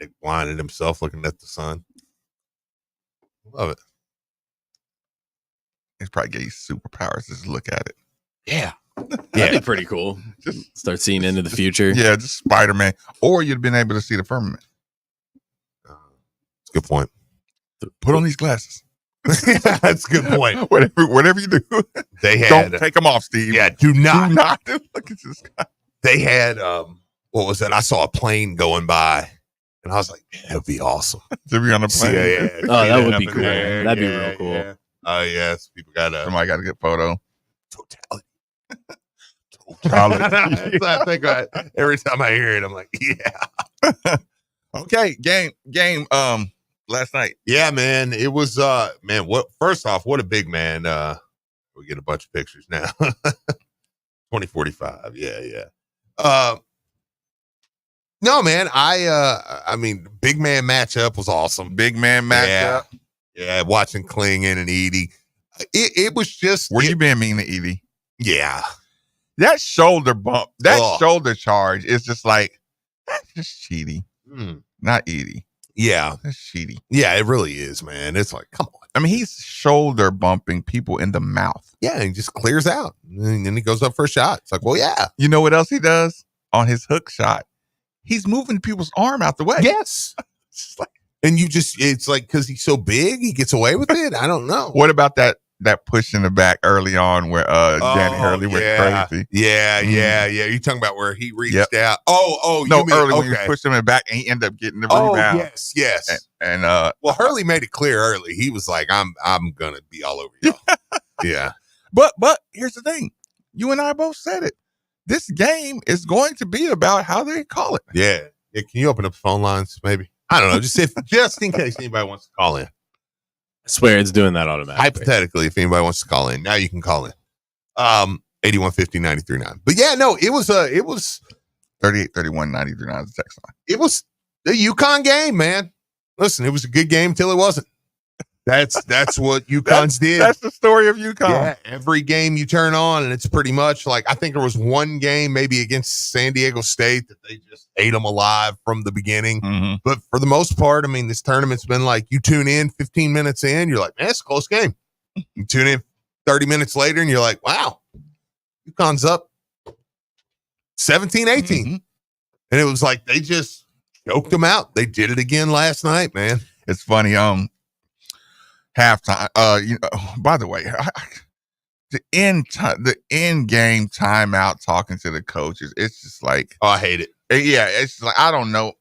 Nick blinded himself looking at the sun. Love it. It's probably get you superpowers. Just look at it. Yeah. That'd be pretty cool. Just start seeing into the future. Yeah, just Spider-Man. Or you'd have been able to see the firmament. That's a good point. Put on these glasses. That's a good point. Whatever you do, They had don't take them off, Steve. Yeah, do not. Look at this guy. They had what was that? I saw a plane going by, and I was like, "Man, that'd be awesome." To be on the plane. Yeah. Oh, that would be cool. That'd be real cool. Yeah. Oh yes, people Somebody got a good photo. totality. Totality. I think every time I hear it, I'm like, yeah. Okay, game. Last night. Yeah, man. It was man, first off, what a big man. We get a bunch of pictures now. 2045. Yeah. No, man, I mean, big man matchup was awesome. Big man matchup. Yeah, watching Klingon and Edie. It was just Were you being mean to Edie? Yeah. That shoulder bump, shoulder charge is just like, that's just cheaty. Not Edie. Yeah. That's cheaty. Yeah, it really is, man. It's like, come on. I mean, he's shoulder bumping people in the mouth. Yeah, he just clears out. And then he goes up for a shot. It's like, well, yeah. You know what else he does on his hook shot? He's moving people's arm out the way. Yes. And it's like, because he's so big, he gets away with it. I don't know. What about that push in the back early on where Danny Hurley went crazy? Yeah. You're talking about where he reached out. Oh, no, you mean, early when he pushed him in the back and he ended up getting the rebound. Yes. And well, Hurley made it clear early. He was like, I'm gonna be all over y'all. Yeah. But here's the thing. You and I both said it. This game is going to be about how they call it. Yeah. Can you open up the phone lines, maybe? I don't know. Just in case anybody wants to call in. I swear it's doing that automatically. Hypothetically, if anybody wants to call in, now you can call in. 8150-939. But yeah, no, it was 38-31-93 is the text line. It was the Yukon game, man. Listen, it was a good game till it wasn't. That's what Yukon's did. That's the story of Yukon. Yeah, every game you turn on, and it's pretty much like, I think there was one game maybe against San Diego State that they just ate them alive from the beginning. Mm-hmm. But for the most part, I mean, this tournament's been like, you tune in 15 minutes in, you're like, man, it's a close game. You tune in 30 minutes later, and you're like, wow, Yukon's up 17-18. Mm-hmm. And it was like, they just choked them out. They did it again last night, man. It's funny. Halftime. By the way, the end game timeout talking to the coaches. It's just like, oh, I hate it. Yeah, it's just like, I don't know.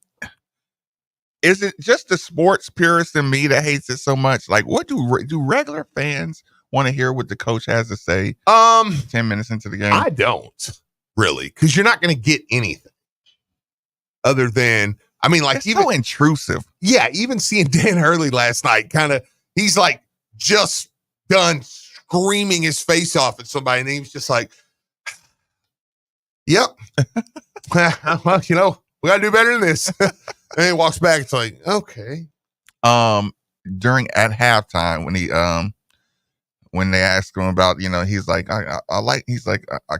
Is it just the sports purist in me that hates it so much? Like, what do regular fans want to hear what the coach has to say? 10 minutes into the game, I don't really, because you're not going to get anything other than, I mean, like, it's even so intrusive. Yeah, even seeing Dan Hurley last night, kind of. He's like just done screaming his face off at somebody, and he's just like, yep. Well, we got to do better than this. And he walks back. It's like, okay. At halftime when they asked him about, he's like, I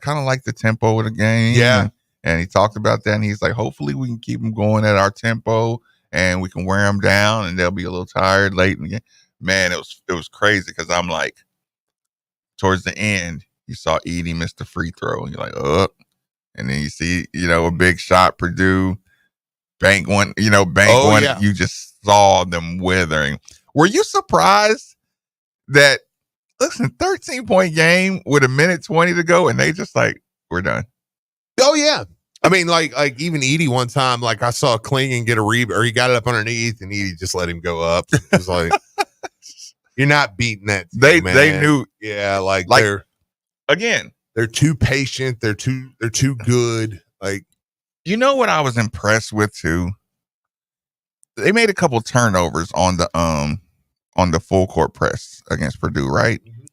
kind of like the tempo of the game. Yeah. And he talked about that, and he's like, hopefully we can keep them going at our tempo and we can wear them down and they'll be a little tired late in the game. Man, it was crazy because I'm like, towards the end, you saw Edie miss the free throw, and you're like, oh, and then you see, a big shot, Purdue, bank one. Yeah. You just saw them withering. Were you surprised that, listen, 13-point game with a minute 20 to go, and they just like, we're done? Oh yeah. I mean, like even Edie one time, like I saw Klingon get a rebound, or he got it up underneath, and Edie just let him go up. It was like, you're not beating that team, man. They knew, yeah, like they're too patient. They're too good. Like, what I was impressed with too. They made a couple turnovers on the full court press against Purdue, right? Mm-hmm.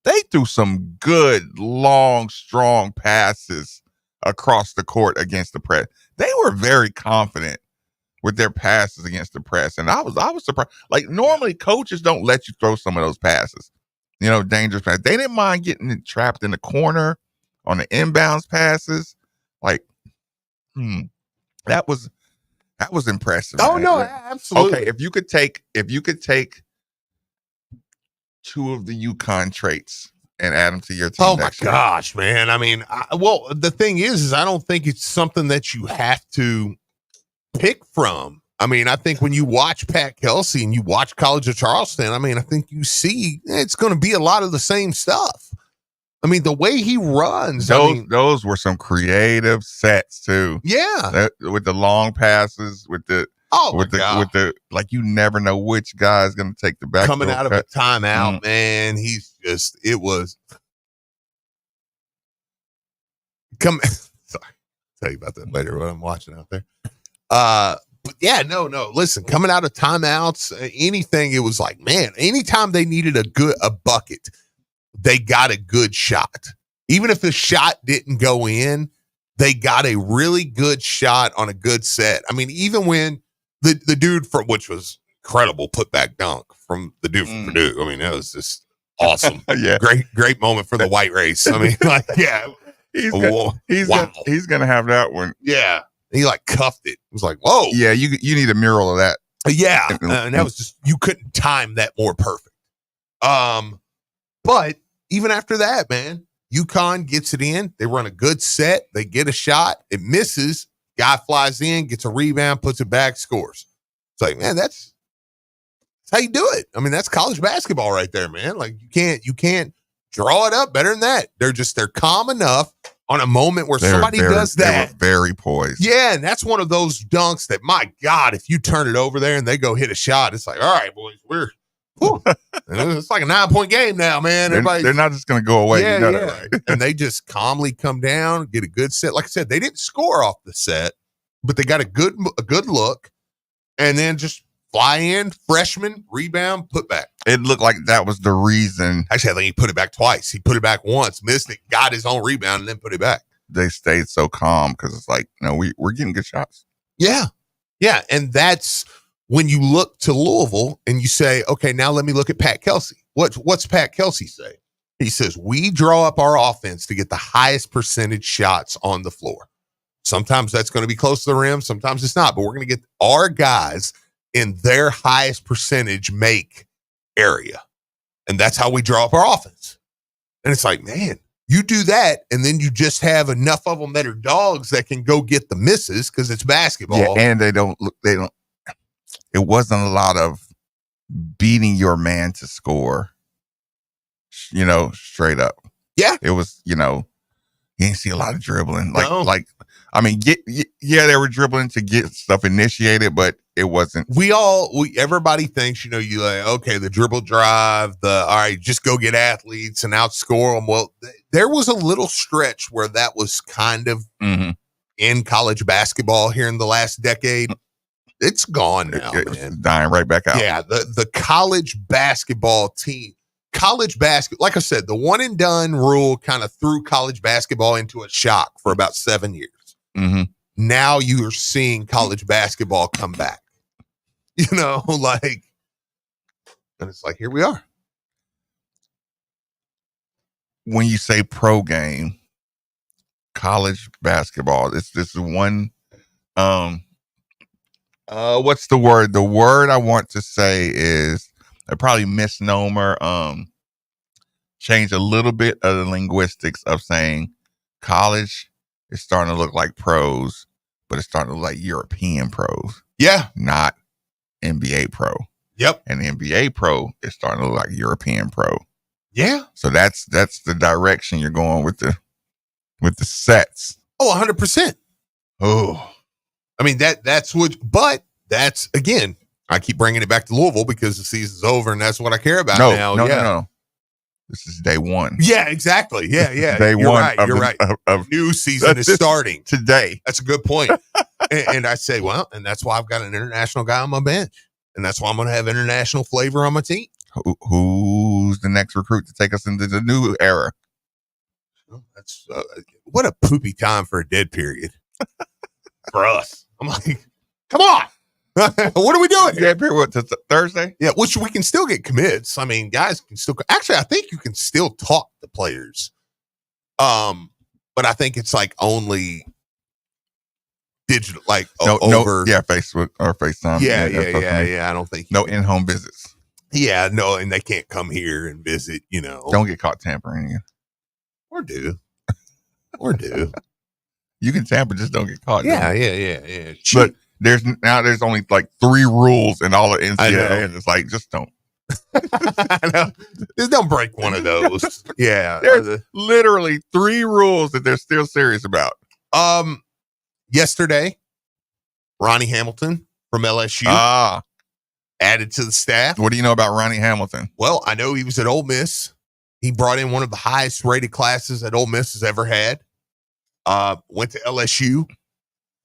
They threw some good, long, strong passes across the court against the press. They were very confident with their passes against the press. And I was surprised. Like, normally coaches don't let you throw some of those passes, dangerous passes. They didn't mind getting trapped in the corner on the inbounds passes. Like, that was That was impressive. Oh man. no, absolutely. Okay, if you could take 2 of the Yukon traits and add them to your team. Oh my gosh, man. I mean, well, the thing is I don't think it's something that you have to pick from. I mean, I think when you watch Pat Kelsey and you watch College of Charleston, I mean, I think you see it's going to be a lot of the same stuff. I mean, the way he runs. Those were some creative sets too. Yeah. With the long passes, with the like you never know which guy is going to take the back. Coming out of a timeout, man. He's just, it was. Sorry. I'll tell you about that later when I'm watching out there. But yeah, no. Listen, coming out of timeouts, anything, it was like, man, anytime they needed a bucket, they got a good shot. Even if the shot didn't go in, they got a really good shot on a good set. I mean, even when the dude from, which was incredible putback dunk from the dude from Purdue. I mean, that was just awesome. Yeah. Great moment for the white race. I mean, like, yeah. He's gonna have that one. Yeah. He like cuffed it. It was like, whoa. Yeah, you need a mural of that. Yeah. And that was just, you couldn't time that more perfect. But even after that, man, Yukon gets it in. They run a good set. They get a shot. It misses. Guy flies in, gets a rebound, puts it back, scores. It's like, man, that's how you do it. I mean, that's college basketball right there, man. Like you can't draw it up better than that. They're calm enough on a moment where somebody does that. They were very poised. Yeah, and that's one of those dunks that, my God, if you turn it over there and they go hit a shot, it's like, all right, boys, it's like a 9-point game now, man. They're not just going to go away. Yeah, you know that, right? And they just calmly come down, get a good set. Like I said, they didn't score off the set, but they got a good look, and then just fly in, freshman, rebound, put back. It looked like that was the reason. Actually, I think he put it back twice. He put it back once, missed it, got his own rebound, and then put it back. They stayed so calm because it's like, no, we're getting good shots. Yeah. Yeah. And that's when you look to Louisville and you say, okay, now let me look at Pat Kelsey. What's Pat Kelsey say? He says, we draw up our offense to get the highest percentage shots on the floor. Sometimes that's going to be close to the rim. Sometimes it's not, but we're going to get our guys in their highest percentage make area. And that's how we draw up our offense. And it's like, man, you do that, and then you just have enough of them that are dogs that can go get the misses because it's basketball. Yeah, and it wasn't a lot of beating your man to score, straight up. Yeah. It was, you didn't see a lot of dribbling. They were dribbling to get stuff initiated, but it wasn't. Everybody thinks, you like, okay, the dribble drive, all right, just go get athletes and outscore them. Well, there was a little stretch where that was kind of in college basketball here in the last decade. It's gone now, man. It's dying right back out. Yeah, the college basketball team, like I said, the one and done rule kind of threw college basketball into a shock for about 7 years. Mm-hmm. Now you are seeing college basketball come back. And it's like, here we are. When you say pro game, college basketball, this is one, what's the word? The word I want to say is probably misnomer, change a little bit of the linguistics of saying college is starting to look like pros, but it's starting to look like European pros. Yeah. Not NBA pro. Yep. And the NBA pro is starting to look like European pro. Yeah. So that's the direction you're going with the sets. Oh, 100%. Oh, I mean, but that's, again, I keep bringing it back to Louisville because the season's over and that's what I care about now. No. This is day one. Yeah, exactly. Yeah. Day You're one. Right. You're right. New season is starting today. That's a good point. and I say, well, and that's why I've got an international guy on my bench. And that's why I'm going to have international flavor on my team. Who's the next recruit to take us into the new era? That's what a poopy time for a dead period for us. I'm like, come on. What are we doing? Dead period, what, Thursday? Yeah, which we can still get commits. I mean, guys can still, actually, I think you can still talk to players. But I think it's like only digital, like over. Yeah, Facebook or FaceTime. Yeah. I don't think no in-home visits. Yeah, no, and they can't come here and visit. Don't get caught tampering. Or do. You can tamper, just don't get caught. Yeah. But there's only like 3 rules in all of NCAA, and it's like, just don't. I know. Just don't break one of those. Yeah. There's literally 3 rules that they're still serious about. Yesterday, Ronnie Hamilton from LSU added to the staff. What do you know about Ronnie Hamilton? Well, I know he was at Ole Miss. He brought in one of the highest rated classes that Ole Miss has ever had. Went to LSU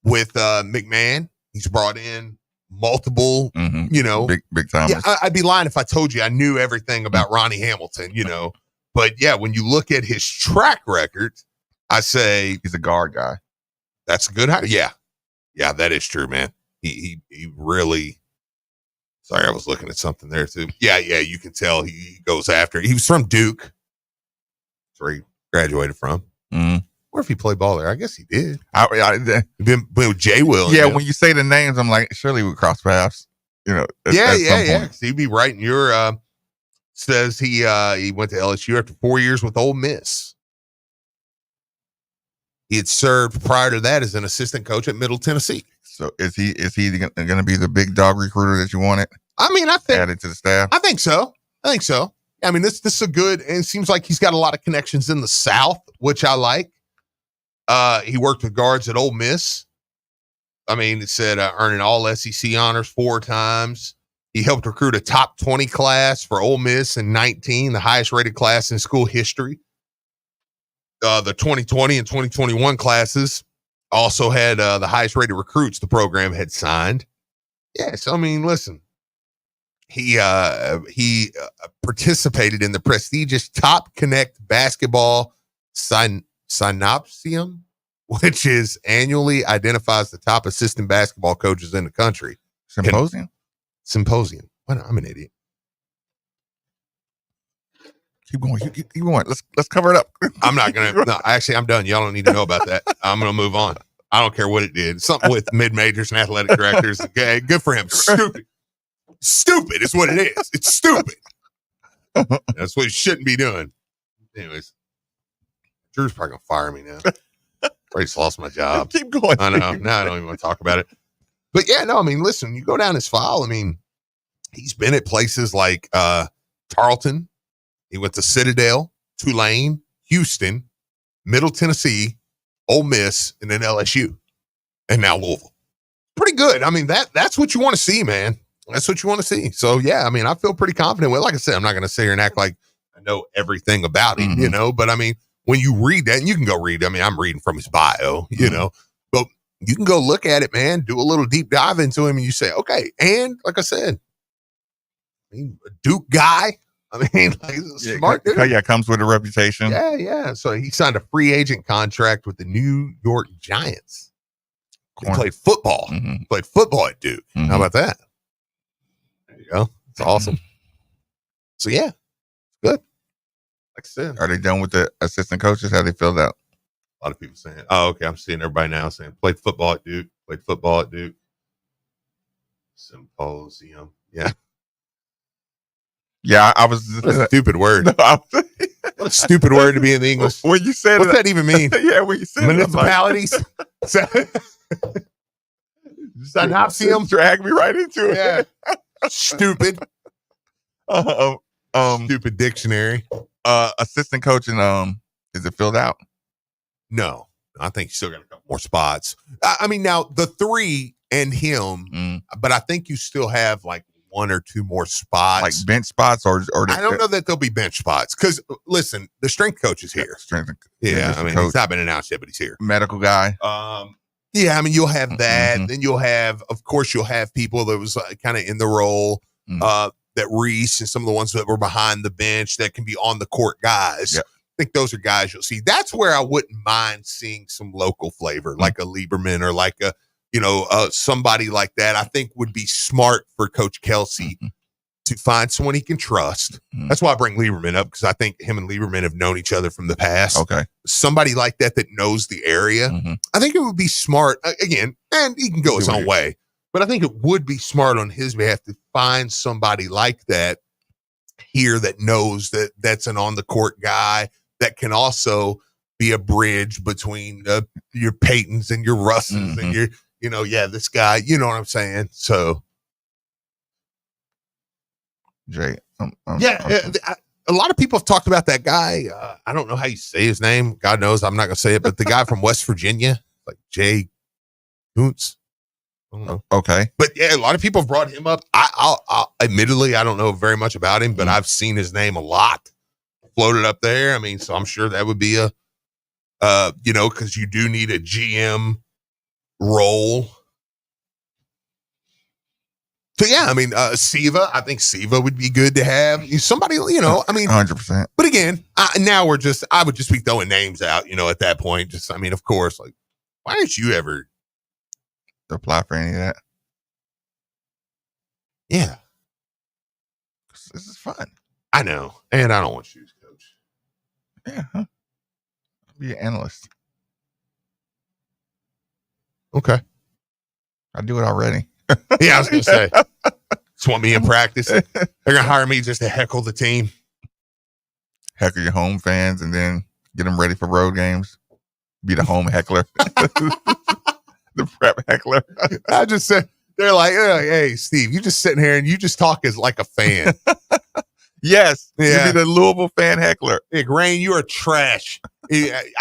with McMahon. He's brought in multiple, big time. Yeah, I'd be lying if I told you I knew everything about Ronnie Hamilton, But yeah, when you look at his track record, I say he's a guard guy. That's a good hire. Yeah, that is true, man. He really. Sorry, I was looking at something there too. Yeah, you can tell he goes after. He was from Duke. That's where he graduated from. Mm-hmm. Or if he played ball there, I guess he did. Been with Jay Will. Yeah, when you say the names, I'm like, surely we cross paths. Yeah. He'd be right in your. Says he went to LSU after 4 years with Ole Miss. He had served prior to that as an assistant coach at Middle Tennessee. So is he going to be the big dog recruiter that you wanted? I mean, I think added to the staff. I think so. I mean, this is a good, and it seems like he's got a lot of connections in the South, which I like. He worked with guards at Ole Miss. I mean, it said earning all SEC honors 4 times. He helped recruit a top 20 class for Ole Miss in 19, the highest rated class in school history. The 2020 and 2021 classes also had the highest rated recruits the program had signed. Yeah, so I mean, listen, he participated in the prestigious Top Connect basketball synopsium, which is annually identifies the top assistant basketball coaches in the country. Symposium. What? I'm an idiot. Keep going. Keep going. Let's cover it up. I'm not gonna. No, actually, I'm done. Y'all don't need to know about that. I'm gonna move on. I don't care what it did. Something with mid majors and athletic directors. Okay, good for him. Stupid is what it is. It's stupid. That's what he shouldn't be doing. Anyways, Drew's probably gonna fire me now. I just lost my job. Keep going. I know. Now I don't even want to talk about it. But yeah, no. I mean, listen. You go down his file. I mean, he's been at places like Tarleton. He went to Citadel, Tulane, Houston, Middle Tennessee, Ole Miss, and then LSU, and now Louisville. Pretty good. I mean, that's what you want to see, man. That's what you want to see. So, yeah, I mean, I feel pretty confident. Well, like I said, I'm not going to sit here and act like I know everything about him, But, I mean, when you read that, and you can go read, I mean, I'm reading from his bio, But you can go look at it, man, do a little deep dive into him, and you say, okay. And, like I said, I mean, a Duke guy. I mean, like, he's a smart dude. Yeah, comes with a reputation. Yeah. So he signed a free agent contract with the New York Giants. He played football. Mm-hmm. Played football at Duke. Mm-hmm. How about that? There you go. It's awesome. So, yeah, good. Like I said. Are they done with the assistant coaches? How they filled out? A lot of people saying, oh, okay, I'm seeing everybody now saying, played football at Duke. Played football at Duke. Symposium. Yeah. Yeah, I was. What a stupid word. No, what a stupid word to be in the English. When you said what's that even mean? Yeah, when you said municipalities. Synopsium. Drag me right into it. Yeah. Stupid. Stupid dictionary. Assistant coaching. Is it filled out? No, I think you still got a couple more spots. I mean, now the 3 and him, but I think you still have like 1 or 2 more spots, like bench spots, or I don't know that there'll be bench spots because listen, the strength coach is here. I mean, it's not been announced yet, but he's here. Medical guy. Yeah, I mean, you'll have that. Then you'll have, of course, people that was kind of in the role. That Reese and some of the ones that were behind the bench that can be on the court guys. Yep. I think those are guys you'll see. That's where I wouldn't mind seeing some local flavor, like a Lieberman or like a somebody like that. I think would be smart for Coach Kelsey to find someone he can trust. That's why I bring Lieberman up, because I think him and Lieberman have known each other from the past. Okay. Somebody like that knows the area. I think it would be smart, again, and he can go his own way, but I think it would be smart on his behalf to find somebody like that here that knows that that's an on-the-court guy that can also be a bridge between your Paytons and your Russes and your, this guy, you know what I'm saying? So, Jay, a lot of people have talked about that guy. I don't know how you say his name. God knows I'm not going to say it, but the guy from West Virginia, like Jay Kuntz. I don't know. Okay. But yeah, a lot of people have brought him up. I'll admittedly, I don't know very much about him, but I've seen his name a lot floated up there. I mean, so I'm sure that would be because you do need a GM role. So yeah, I mean, Siva, I think Siva would be good to have. Somebody, I mean, 100%. But again, I would just be throwing names out, at that point. Just, I mean, of course, like, why aren't you ever apply for any of that? Yeah. This is fun. I know. And I don't want shoes, coach. Yeah. Huh? I'll be an analyst. Okay. I do it already. Yeah, I was going to say. Just want me in practice. They're going to hire me just to heckle the team. Heckle your home fans and then get them ready for road games. Be the home heckler. The prep heckler. I just said, they're like, hey, Steve, you just sitting here and you just talk as like a fan. Yes. Yeah. You be the Louisville fan heckler. Hey, Grain, you are trash.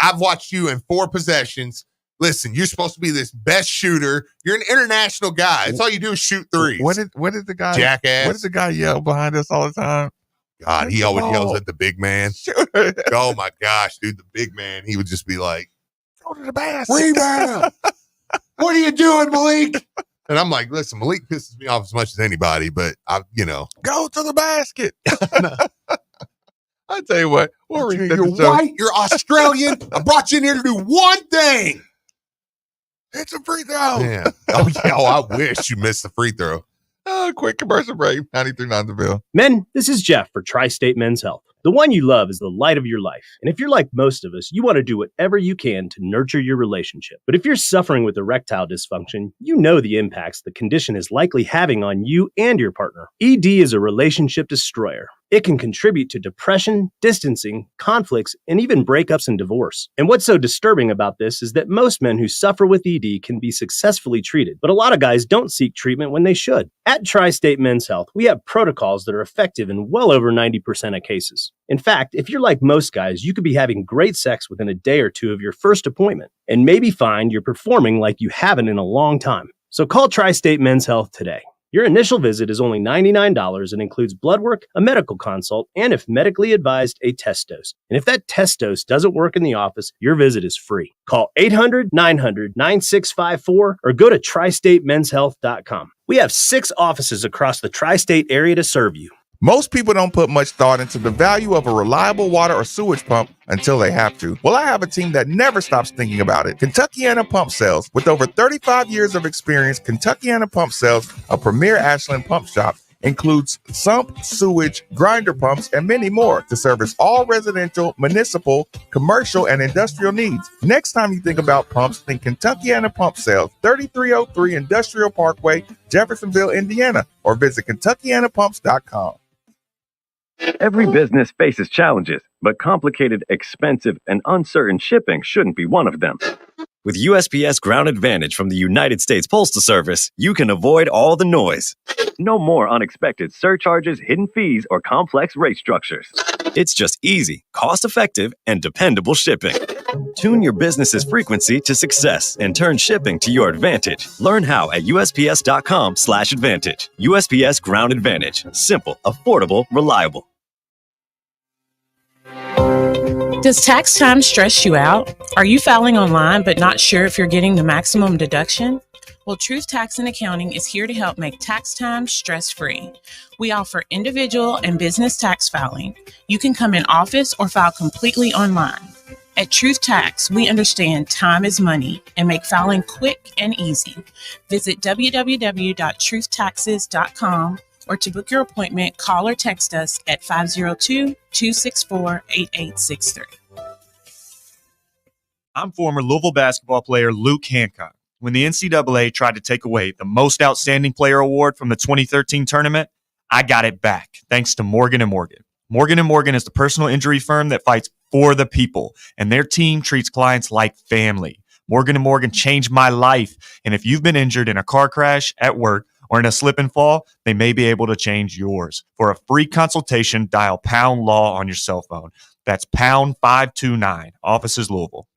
I've watched you in 4 possessions. Listen, you're supposed to be this best shooter. You're an international guy. That's all you do is shoot threes. What did the guy, jackass? What did the guy yell behind us all the time? God, he always yells at the big man. Oh my gosh, dude, the big man. He would just be like, "Go to the basket, rebound." What are you doing, Malik? And I'm like, listen, Malik pisses me off as much as anybody, but go to the basket. I tell you what, you're white, you're Australian. I brought you in here to do one thing. It's a free throw. Yeah. I wish you missed the free throw. Quick commercial break. 93.9 The Bill. Men, this is Jeff for Tri-State Men's Health. The one you love is the light of your life. And if you're like most of us, you want to do whatever you can to nurture your relationship. But if you're suffering with erectile dysfunction, you know the impacts the condition is likely having on you and your partner. ED is a relationship destroyer. It can contribute to depression, distancing, conflicts, and even breakups and divorce. And what's so disturbing about this is that most men who suffer with ED can be successfully treated, but a lot of guys don't seek treatment when they should. At Tri-State Men's Health, we have protocols that are effective in well over 90% of cases. In fact, if you're like most guys, you could be having great sex within a day or two of your first appointment, and maybe find you're performing like you haven't in a long time. So call Tri-State Men's Health today. Your initial visit is only $99 and includes blood work, a medical consult, and if medically advised, a test dose. And if that test dose doesn't work in the office, your visit is free. Call 800-900-9654 or go to tristatemenshealth.com. We have 6 offices across the tri-state area to serve you. Most people don't put much thought into the value of a reliable water or sewage pump until they have to. Well, I have a team that never stops thinking about it. Kentuckiana Pump Sales. With over 35 years of experience, Kentuckiana Pump Sales, a premier Ashland pump shop, includes sump, sewage, grinder pumps, and many more to service all residential, municipal, commercial, and industrial needs. Next time you think about pumps, think Kentuckiana Pump Sales, 3303 Industrial Parkway, Jeffersonville, Indiana, or visit KentuckianaPumps.com. Every business faces challenges, but complicated, expensive, and uncertain shipping shouldn't be one of them. With USPS Ground Advantage from the United States Postal Service, you can avoid all the noise. No more unexpected surcharges, hidden fees, or complex rate structures. It's just easy, cost-effective, and dependable shipping. Tune your business's frequency to success and turn shipping to your advantage. Learn how at USPS.com/advantage. USPS Ground Advantage. Simple, affordable, reliable. Does tax time stress you out? Are you filing online but not sure if you're getting the maximum deduction? Well, Truth Tax and Accounting is here to help make tax time stress-free. We offer individual and business tax filing. You can come in office or file completely online. At Truth Tax, we understand time is money and make filing quick and easy. Visit www.truthtaxes.com or to book your appointment, call or text us at 502-264-8863. I'm former Louisville basketball player Luke Hancock. When the NCAA tried to take away the Most Outstanding Player Award from the 2013 tournament, I got it back thanks to Morgan & Morgan. Morgan & Morgan is the personal injury firm that fights for the people, and their team treats clients like family. Morgan & Morgan changed my life, and if you've been injured in a car crash, at work, or in a slip and fall, they may be able to change yours. For a free consultation, dial #LAW on your cell phone. That's #529. Offices Louisville.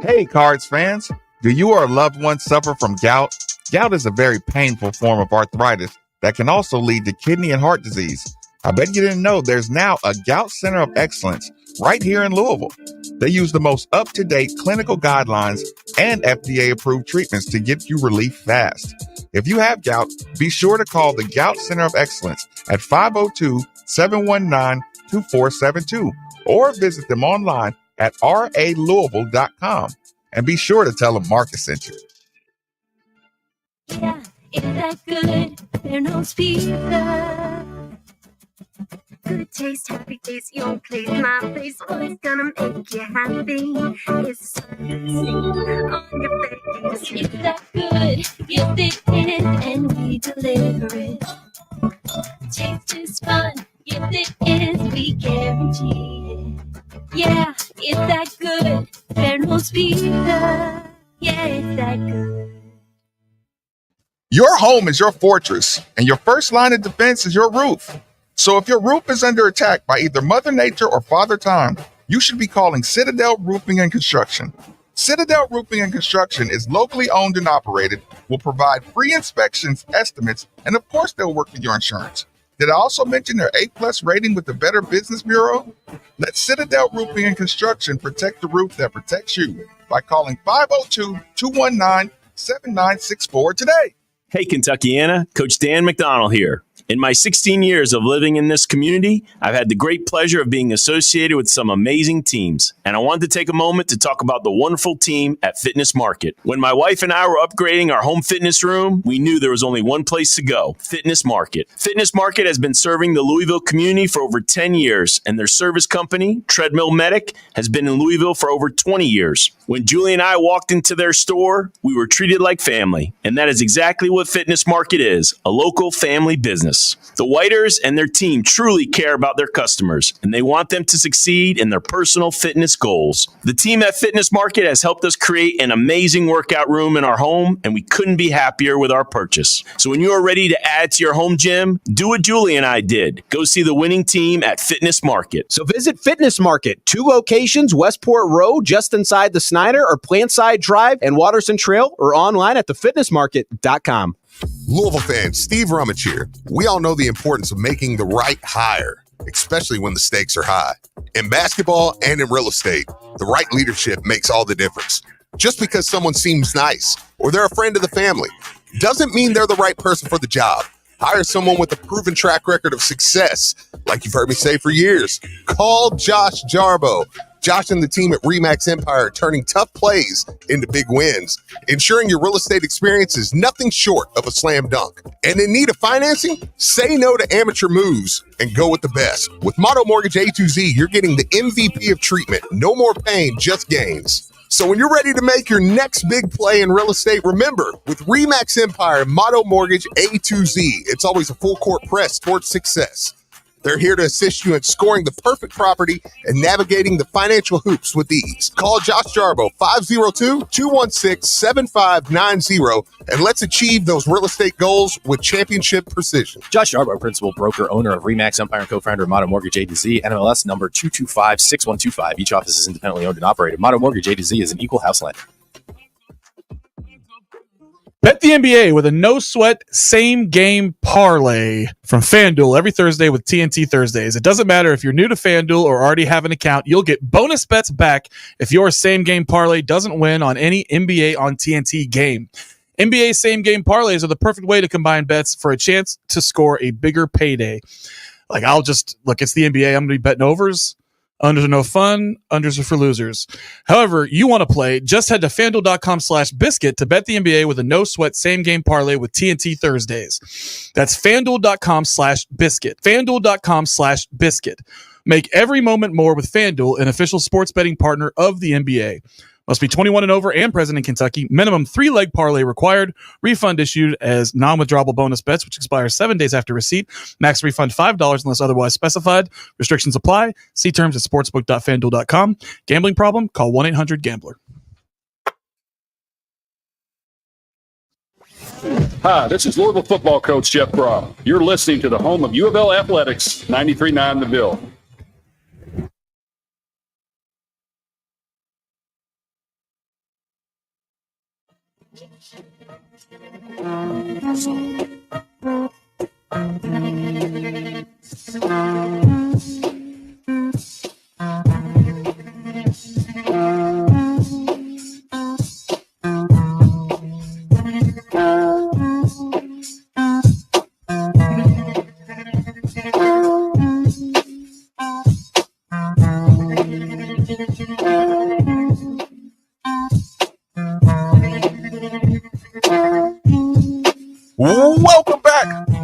Hey, Cards fans. Do you or a loved one suffer from gout? Gout is a very painful form of arthritis that can also lead to kidney and heart disease. I bet you didn't know there's now a Gout Center of Excellence right here in Louisville. They use the most up-to-date clinical guidelines and FDA-approved treatments to get you relief fast. If you have gout, be sure to call the Gout Center of Excellence at 502-719-2472 or visit them online at ralouisville.com. And be sure to tell them Marcus sent you. Yeah, it's that good. There knows pizza. Good taste, happy taste, your place, my place. Oh, it's gonna make you happy. It's something on your face. It's that good. Yes, it is, and we deliver it. Taste is fun. Yes, it is. We guarantee it. Yeah, it's that good. Verno's Pizza. Yeah, it's that good. Your home is your fortress, and your first line of defense is your roof. So if your roof is under attack by either Mother Nature or Father Time, you should be calling Citadel Roofing and Construction. Citadel Roofing and Construction is locally owned and operated, will provide free inspections, estimates, and of course they'll work with your insurance. Did I also mention their A+ rating with the Better Business Bureau? Let Citadel Roofing and Construction protect the roof that protects you by calling 502-219-7964 today. Hey, Kentuckiana, Coach Dan McDonald here. In my 16 years of living in this community, I've had the great pleasure of being associated with some amazing teams. And I wanted to take a moment to talk about the wonderful team at Fitness Market. When my wife and I were upgrading our home fitness room, we knew there was only one place to go, Fitness Market. Fitness Market has been serving the Louisville community for over 10 years, and their service company, Treadmill Medic, has been in Louisville for over 20 years. When Julie and I walked into their store, we were treated like family. And that is exactly what Fitness Market is, a local family business. The Whiters and their team truly care about their customers, and they want them to succeed in their personal fitness goals. The team at Fitness Market has helped us create an amazing workout room in our home, and we couldn't be happier with our purchase. So when you are ready to add to your home gym, do what Julie and I did. Go see the winning team at Fitness Market. So visit Fitness Market, 2 locations, Westport Road, just inside the Snyder, or Plantside Drive and Watterson Trail, or online at thefitnessmarket.com. Louisville fans, Steve Rummage here. We all know the importance of making the right hire, especially when the stakes are high. In basketball and in real estate, the right leadership makes all the difference. Just because someone seems nice or they're a friend of the family doesn't mean they're the right person for the job. Hire someone with a proven track record of success, like you've heard me say for years. Call Josh Jarbo. Josh and the team at RE/MAX Empire are turning tough plays into big wins, ensuring your real estate experience is nothing short of a slam dunk. And in need of financing? Say no to amateur moves and go with the best. With Motto Mortgage A to Z, you're getting the MVP of treatment. No more pain, just gains. So when you're ready to make your next big play in real estate, remember, with RE/MAX Empire and Motto Mortgage A to Z, it's always a full court press towards success. They're here to assist you in scoring the perfect property and navigating the financial hoops with ease. Call Josh Jarbo, 502-216-7590, and let's achieve those real estate goals with championship precision. Josh Jarbo, principal broker, owner of RE/MAX Empire and co-founder of Motto Mortgage A to Z, NMLS number 2256125. Each office is independently owned and operated. Motto Mortgage A to Z is an equal house lender. Bet the NBA with a no-sweat same-game parlay from FanDuel every Thursday with TNT Thursdays. It doesn't matter if you're new to FanDuel or already have an account. You'll get bonus bets back if your same-game parlay doesn't win on any NBA on TNT game. NBA same-game parlays are the perfect way to combine bets for a chance to score a bigger payday. Like, I'll just, look, it's the NBA. I'm going to be betting overs. Unders are no fun. Unders are for losers. However, you want to play, just head to FanDuel.com/biscuit to bet the NBA with a no-sweat same-game parlay with TNT Thursdays. That's FanDuel.com/biscuit. FanDuel.com/biscuit. Make every moment more with FanDuel, an official sports betting partner of the NBA. Must be 21 and over and present in Kentucky. Minimum 3-leg parlay required. Refund issued as non-withdrawable bonus bets, which expires 7 days after receipt. Max refund $5 unless otherwise specified. Restrictions apply. See terms at sportsbook.fanduel.com. Gambling problem? Call 1-800-GAMBLER. Hi, this is Louisville football coach Jeff Bra. You're listening to the home of U of L Athletics, 93.9 The Bill.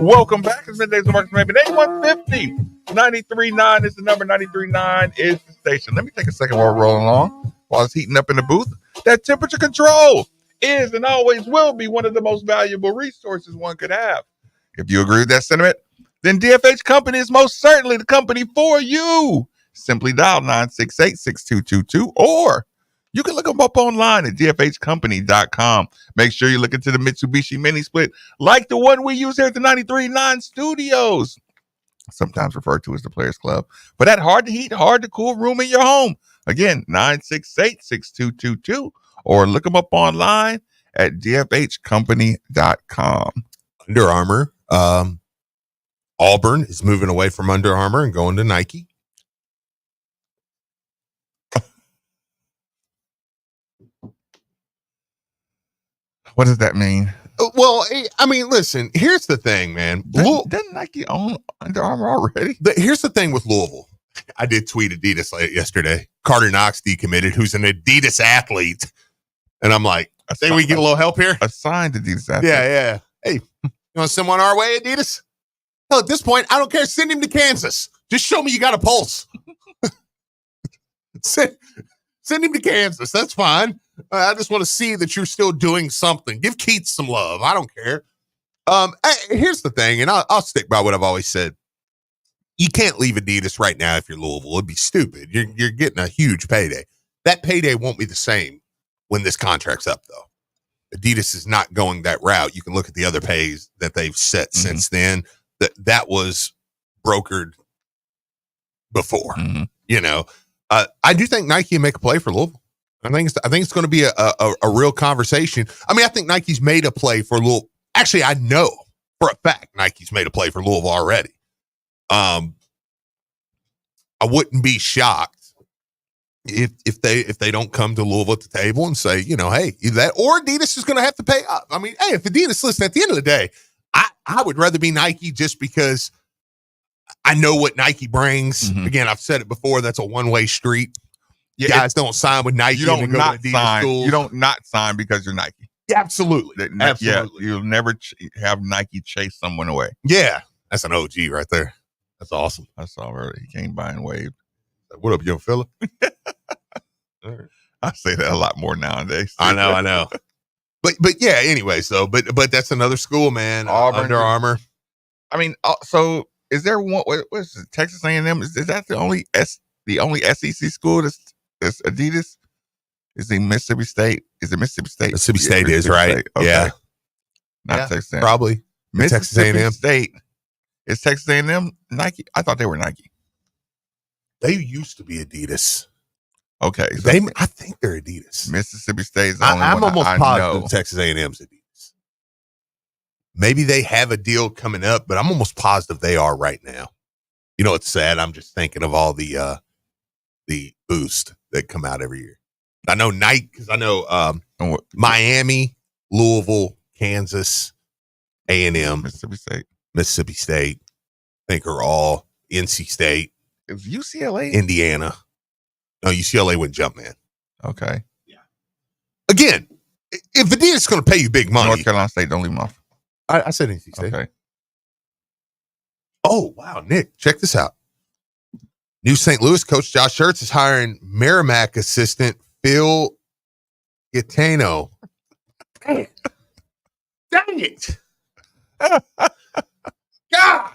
Welcome back. It's Middays with Marcus Maybe. 8150 93.9 is the number. 93.9 is the station. Let me take a second while we're rolling along, while it's heating up in the booth. That temperature control is and always will be one of the most valuable resources one could have. If you agree with that sentiment, then DFH Company is most certainly the company for you. Simply dial 968-6222, or you can look them up online at dfhcompany.com. Make sure you look into the Mitsubishi Mini Split like the one we use here at the 93.9 Studios, sometimes referred to as the Players Club, for that hard to heat, hard to cool room in your home. Again, 968-6222, or look them up online at dfhcompany.com. Under Armour. Auburn is moving away from Under Armour and going to Nike. What does that mean? Well, I mean, listen, here's the thing, man. Doesn't Nike own Under Armour already? Here's the thing with Louisville. I did tweet Adidas yesterday. Carter Knox decommitted, who's an Adidas athlete. And I'm like, I think we get a little help here. Assigned Adidas athlete. Yeah. Hey, you want to send one our way, Adidas? Hell, at this point, I don't care. Send him to Kansas. Just show me you got a pulse. Send him to Kansas. That's fine. I just want to see that you're still doing something. Give Keith some love. I don't care. Here's the thing, and I'll stick by what I've always said. You can't leave Adidas right now if you're Louisville. It'd be stupid. You're getting a huge payday. That payday won't be the same when this contract's up, though. Adidas is not going that route. You can look at the other pays that they've set since then. That was brokered before. You know, I do think Nike will make a play for Louisville. I think it's going to be a real conversation. I mean, I think Nike's made a play for Louisville. Actually, I know for a fact Nike's made a play for Louisville already. I wouldn't be shocked if they don't come to Louisville at the table and say, you know, hey, that or Adidas is going to have to pay up. I mean, hey, if Adidas, listen, at the end of the day, I would rather be Nike just because I know what Nike brings. Again, I've said it before. That's a one-way street. Yeah, guys don't sign with Nike. You don't not sign. You don't not sign because you're Nike. Yeah, absolutely. Absolutely. Yeah, you'll never have Nike chase someone away. Yeah, that's an OG right there. That's awesome. I saw her. He came by and waved. What up, young fella? Right. I say that a lot more nowadays. I know. But yeah. Anyway, so but that's another school, man. Auburn, Under Armour. I mean, so is there one? What is it, Texas A&M? Is that the only SEC school that's Adidas? Is it Mississippi State? Is it Mississippi State? Mississippi State is right. Okay. Yeah, not Texas A&M. Probably Mississippi Texas A&M. State. Is Texas A&M Nike? I thought they were Nike. They used to be Adidas. Okay, so I think they're Adidas. Mississippi State is the only I'm one almost I positive know. Texas A&M's Adidas. Maybe they have a deal coming up, but I'm almost positive they are right now. You know, it's sad. I'm just thinking of all the boost that come out every year. I know Nike because I know Miami, Louisville, Kansas, A&M, Mississippi State. I think are all NC State. Is UCLA? Indiana. No, UCLA went Jumpman. Okay. Again, if Adidas is going to pay you big money. North Carolina State, don't leave them off. I said NC State. Okay. Oh, wow, Nick, check this out. New St. Louis coach Josh Schertz is hiring Merrimack assistant Phil Gaetano. Dang it. God.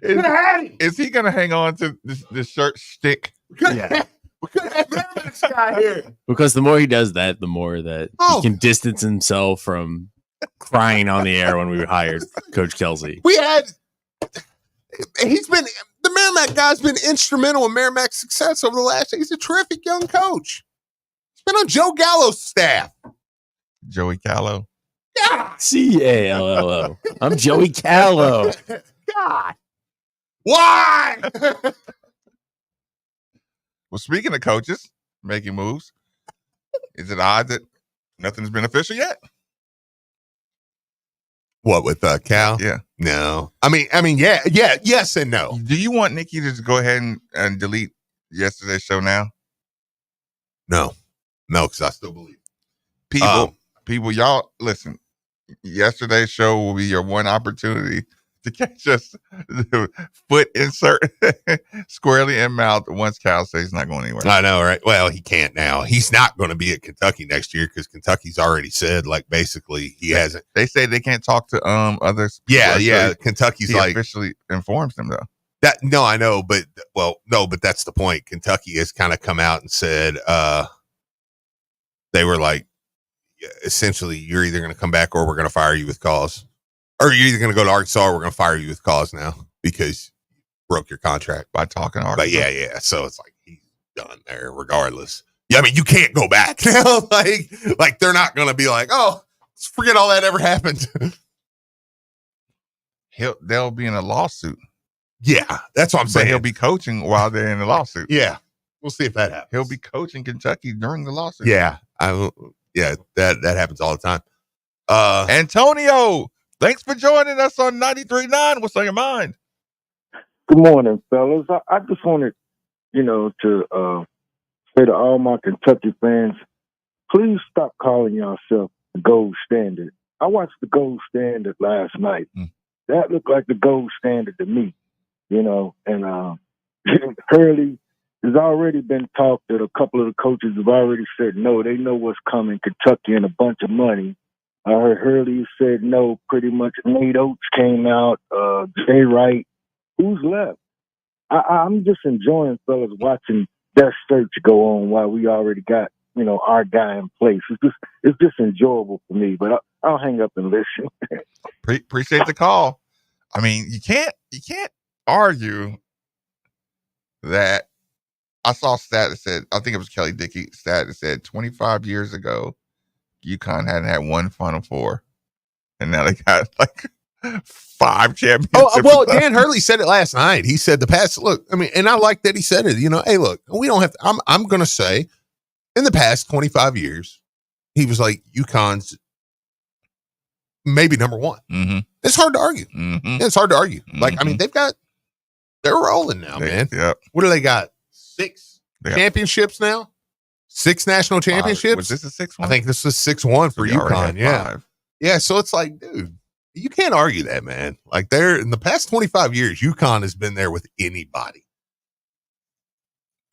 Is he going to hang on to this shirt stick? Yeah. We could have Merrimack's guy here. Because the more he does that, the more that he can distance himself from crying on the air when we hired Coach Kelsey. The Merrimack guy's been instrumental in Merrimack's success over the last year. He's a terrific young coach. He's been on Joe Gallo's staff. Joey Callow. God. Callo. I'm Joey Callow. God. Why? Well, speaking of coaches making moves, is it odd that nothing's been official yet? What, with Cal? Yeah. No. I mean, yeah, yes and no. Do you want Nikki to just go ahead and delete yesterday's show now? No, because I still believe. People, y'all, listen, yesterday's show will be your one opportunity to catch us foot insert squarely in mouth once Cal says he's not going anywhere. I know, right? Well, he can't now. He's not going to be at Kentucky next year because Kentucky's already said, like, basically he hasn't. They say they can't talk to others. Yeah. Kentucky's he like officially informs them though. No, I know, but that's the point. Kentucky has kind of come out and said they were like, essentially, you're either going to come back or we're going to fire you with cause. Or you're either going to go to Arkansas or we're going to fire you with cause now because you broke your contract by talking Arkansas. But yeah. So it's like he's done there regardless. Yeah, I mean, you can't go back now. like they're not going to be like, oh, let's forget all that ever happened. They'll be in a lawsuit. Yeah, that's what I'm saying. But he'll be coaching while they're in the lawsuit. Yeah, we'll see if that happens. He'll be coaching Kentucky during the lawsuit. Yeah, that happens all the time. Antonio, thanks for joining us on 93.9. What's on your mind? Good morning, fellas. I just wanted, to say to all my Kentucky fans, please stop calling yourself the gold standard. I watched the gold standard last night. That looked like the gold standard to me, and Hurley has already been talked that a couple of the coaches have already said no. They know what's coming. Kentucky and a bunch of money. I heard Hurley said no pretty much. Nate Oates came out. Jay Wright. Who's left? I'm just enjoying, fellas, watching that search go on while we already got, our guy in place. It's just enjoyable for me, but I'll hang up and listen. Appreciate the call. I mean, you can't argue that. I saw a stat that said, I think it was Kelly Dickey stat that said 25 years ago, Yukon hadn't had one Final Four, and now they got like 5 championships. Oh, well, Dan Hurley said it last night. He said the past. Look, I mean, and I like that he said it. Hey, look, we don't have to. I'm going to say, in the past 25 years, he was like Yukon's maybe number one. Mm-hmm. It's hard to argue. Mm-hmm. It's hard to argue. Mm-hmm. Like, I mean, they're rolling now, man. Yep. What do they got? 6 championships now. 6 national championships. Was this a 6th one? I think this is 6-1 for UConn. Yeah. 5. Yeah. So it's like, dude, you can't argue that, man. Like, they're in the past 25 years, UConn has been there with anybody.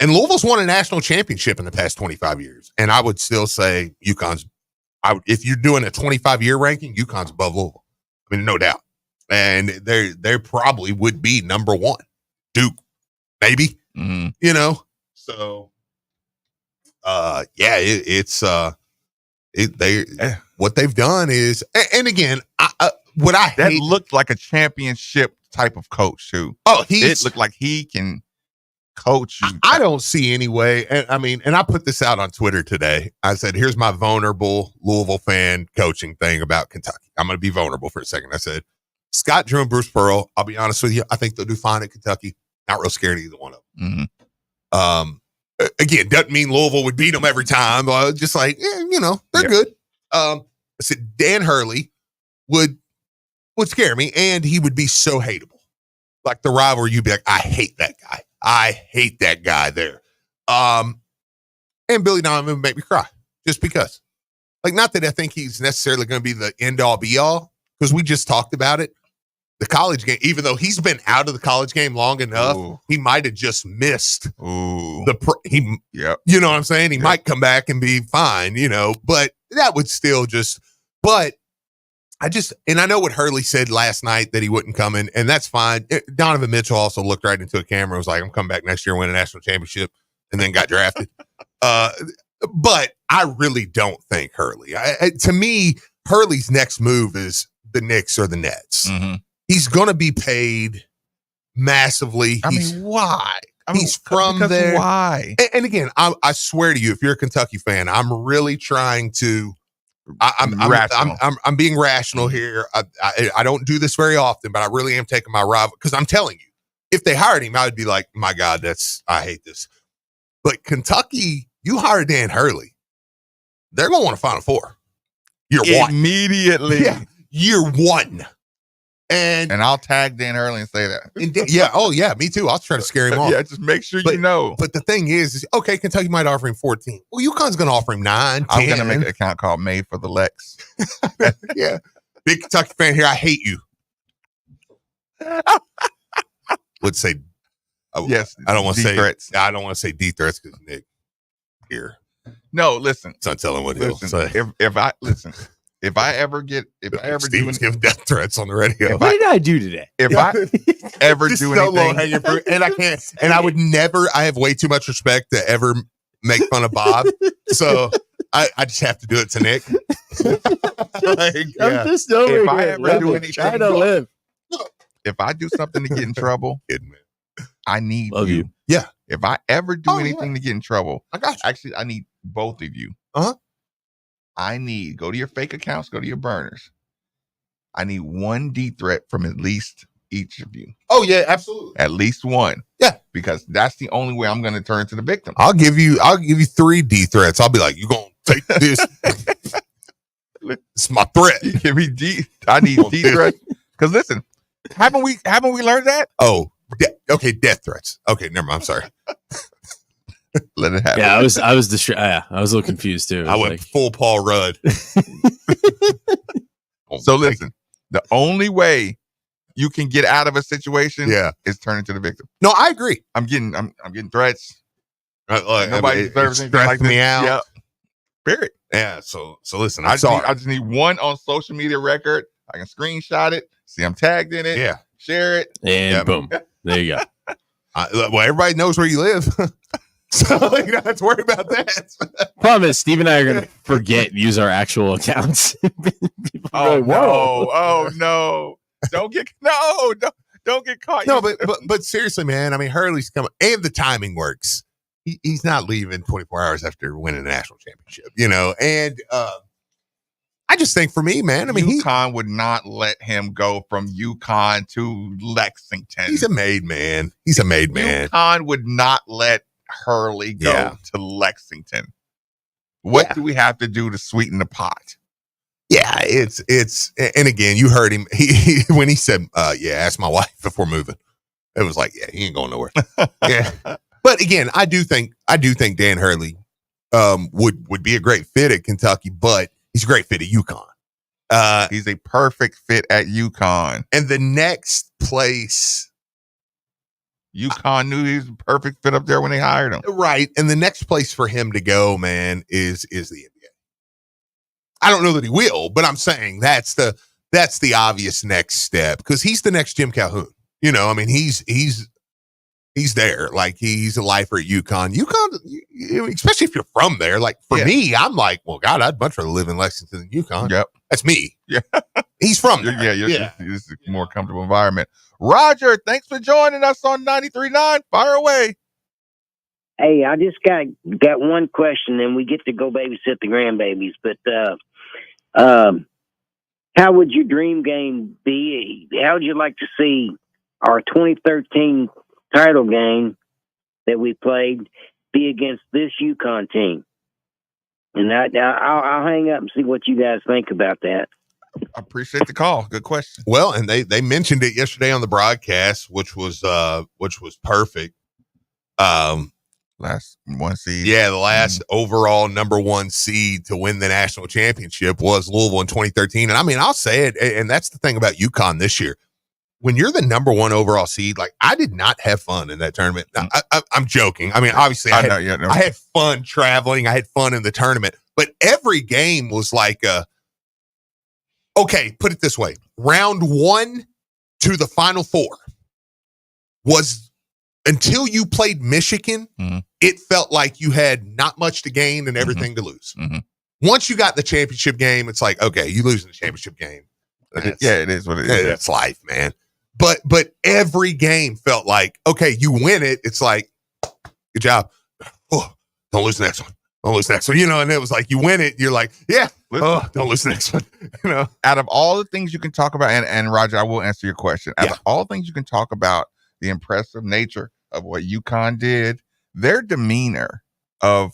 And Louisville's won a national championship in the past 25 years. And I would still say if you're doing a 25-year ranking, UConn's above Louisville. I mean, no doubt. And they probably would be number 1. Duke, maybe. Mm-hmm. So what they've done is, and again, that looked like a championship type of coach too. Oh, it looked like he can coach you. I don't see any way. And I put this out on Twitter today. I said, here's my vulnerable Louisville fan coaching thing about Kentucky. I'm going to be vulnerable for a second. I said, Scott Drew and Bruce Pearl, I'll be honest with you, I think they'll do fine at Kentucky. Not real scared of either one of them. Mm-hmm. Again, doesn't mean Louisville would beat them every time. Just like, they're good. I said Dan Hurley would scare me, and he would be so hateable. Like the rivalry, you'd be like, I hate that guy. I hate that guy there. And Billy Donovan would make me cry just because. Like, not that I think he's necessarily going to be the end-all, be-all, because we just talked about it. The college game, even though he's been out of the college game long enough, he might have just missed you know what I'm saying? He might come back and be fine, but that would still but I know what Hurley said last night that he wouldn't come in, and that's fine. Donovan Mitchell also looked right into a camera and was like, I'm coming back next year and win a national championship, and then got drafted. But I really don't think Hurley. To me, Hurley's next move is the Knicks or the Nets. Mm-hmm. He's going to be paid massively. Why? He's from there. Why? And again, I swear to you, if you're a Kentucky fan, I'm really trying to. I'm being rational here. I don't do this very often, but I really am taking my rival because I'm telling you, if they hired him, I would be like, my God, I hate this. But Kentucky, you hire Dan Hurley, they're going to want to Final Four. Year one. Immediately. Yeah, year one. And I'll tag Dan Hurley and say that. Yeah. Oh, yeah. Me too. I'll try to scare him off. Yeah, just make sure you know. But the thing is, okay, Kentucky might offer him 14. Well, UConn's going to offer him 9, 10. I'm going to make an account called Made for the Lex. Yeah. Big Kentucky fan here. I hate you. Would say, yes. I don't want to say threats. I don't want to say D threats because Nick here. No, listen. It's not telling what he'll say. If I ever Steven's giving death threats on the radio. What did I do today? If I ever do anything, and I can't, and I would never. I have way too much respect to ever make fun of Bob, so I just have to do it to Nick. I'm just over if I here ever do living, anything, trying to live. If I do something to get in trouble, I need you. Yeah. If I ever do anything to get in trouble, I got you. Actually, I need both of you. Go to your fake accounts, go to your burners. I need one D threat from at least each of you. Oh, yeah, absolutely. At least one. Yeah. Because that's the only way I'm going to turn into the victim. I'll give you 3 D threats. I'll be like, you going to take this. It's my threat. You give me D. I need D threats. Because listen, haven't we learned that? Oh, okay, death threats. Okay, never mind. I'm sorry. Let it happen. Yeah, I was I was a little confused too. I went full Paul Rudd. So listen, the only way you can get out of a situation is turn into the victim. No, I agree. I'm getting threats. Nobody deserves anything stressed like me this. out. Yeah. Period. Yeah. So listen, I just need one on social media record. I can screenshot it. See, I'm tagged in it. Yeah. Share it. And boom. There you go. Well, everybody knows where you live. So you don't have to worry about that. Problem is, Steve and I are going to forget and use our actual accounts. Oh, no. Oh, no. Don't get caught. No, but seriously, man, I mean, Hurley's coming, and the timing works. He's not leaving 24 hours after winning a national championship, and I just think for me, man, I mean, UConn would not let him go from UConn to Lexington. He's a made man. UConn would not let Hurley go to Lexington. What do we have to do to sweeten the pot? Yeah, it's and again, you heard him he when he said ask my wife before moving. It was like, he ain't going nowhere. Yeah. But again, I do think Dan Hurley would be a great fit at Kentucky, but he's a great fit at UConn. He's a perfect fit at UConn. And the next place, UConn knew he was a perfect fit up there when they hired him. Right. And the next place for him to go, man, is the NBA. I don't know that he will, but I'm saying that's the obvious next step because he's the next Jim Calhoun. I mean, he's there. Like, he's a lifer at UConn. UConn, especially if you're from there. Like, for me, I'm like, well, God, I'd much rather live in Lexington than UConn. Yep. That's me. Yeah. He's from there. This is a more comfortable environment. Roger, thanks for joining us on 93.9. Fire away. Hey, I just got one question, and we get to go babysit the grandbabies. But how would your dream game be? How would you like to see our 2013 title game that we played be against this UConn team? And I'll hang up and see what you guys think about that. I appreciate the call. Good question. Well, and they mentioned it yesterday on the broadcast, which was perfect. Last one seed. Yeah, the last overall number one seed to win the national championship was Louisville in 2013. And I mean, I'll say it, and that's the thing about Yukon this year. When you're the number one overall seed, like I did not have fun in that tournament. Now, I'm joking. I mean, obviously, I had fun traveling. I had fun in the tournament, but every game was like, okay, put it this way: round 1 to the Final Four was until you played Michigan. It felt like you had not much to gain and everything to lose. Once you got the championship game, it's like, okay, you lose in the championship game. It is what it is. It's life, man. But every game felt like, okay, you win it. It's like, good job. Oh, don't lose the next one. Don't lose the next one. And it was like, you win it. You're like, yeah, don't lose the next one. Out of all the things you can talk about, and Roger, I will answer your question. Out of all things you can talk about, the impressive nature of what UConn did, their demeanor of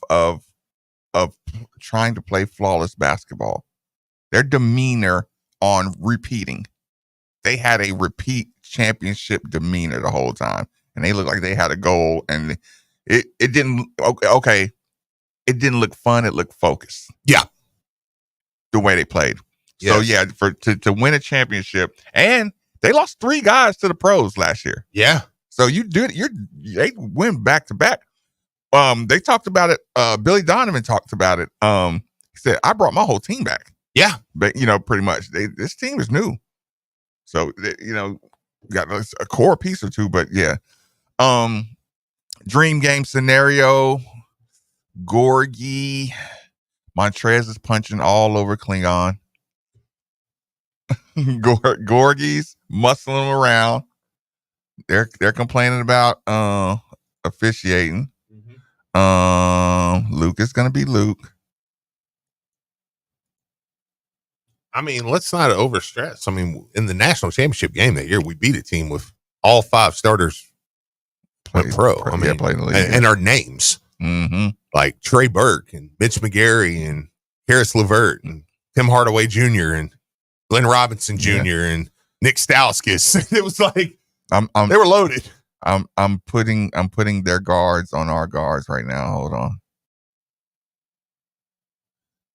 trying to play flawless basketball, their demeanor on repeating. They had a repeat championship demeanor the whole time, and they looked like they had a goal, and it didn't it didn't look fun. It looked focused. Yeah, the way they played. Yes. So yeah, to win a championship, and they lost 3 guys to the pros last year. Yeah, so they win back to back. They talked about it. Billy Donovan talked about it. He said, "I brought my whole team back." Yeah, but pretty much this team is new. So, got a core piece or two, but yeah. Dream game scenario, Gorgie. Montrez is punching all over Klingon. Gorgie's muscling him around. They're complaining about officiating. Luke is going to be Luke. I mean, let's not overstress. I mean, in the national championship game that year, we beat a team with all 5 starters went pro. I mean, playing the league, and our names like Trey Burke and Mitch McGarry and Harris LeVert and Tim Hardaway Jr. and Glenn Robinson Jr. and Nick Stauskas. It was like they were loaded. I'm putting their guards on our guards right now. Hold on.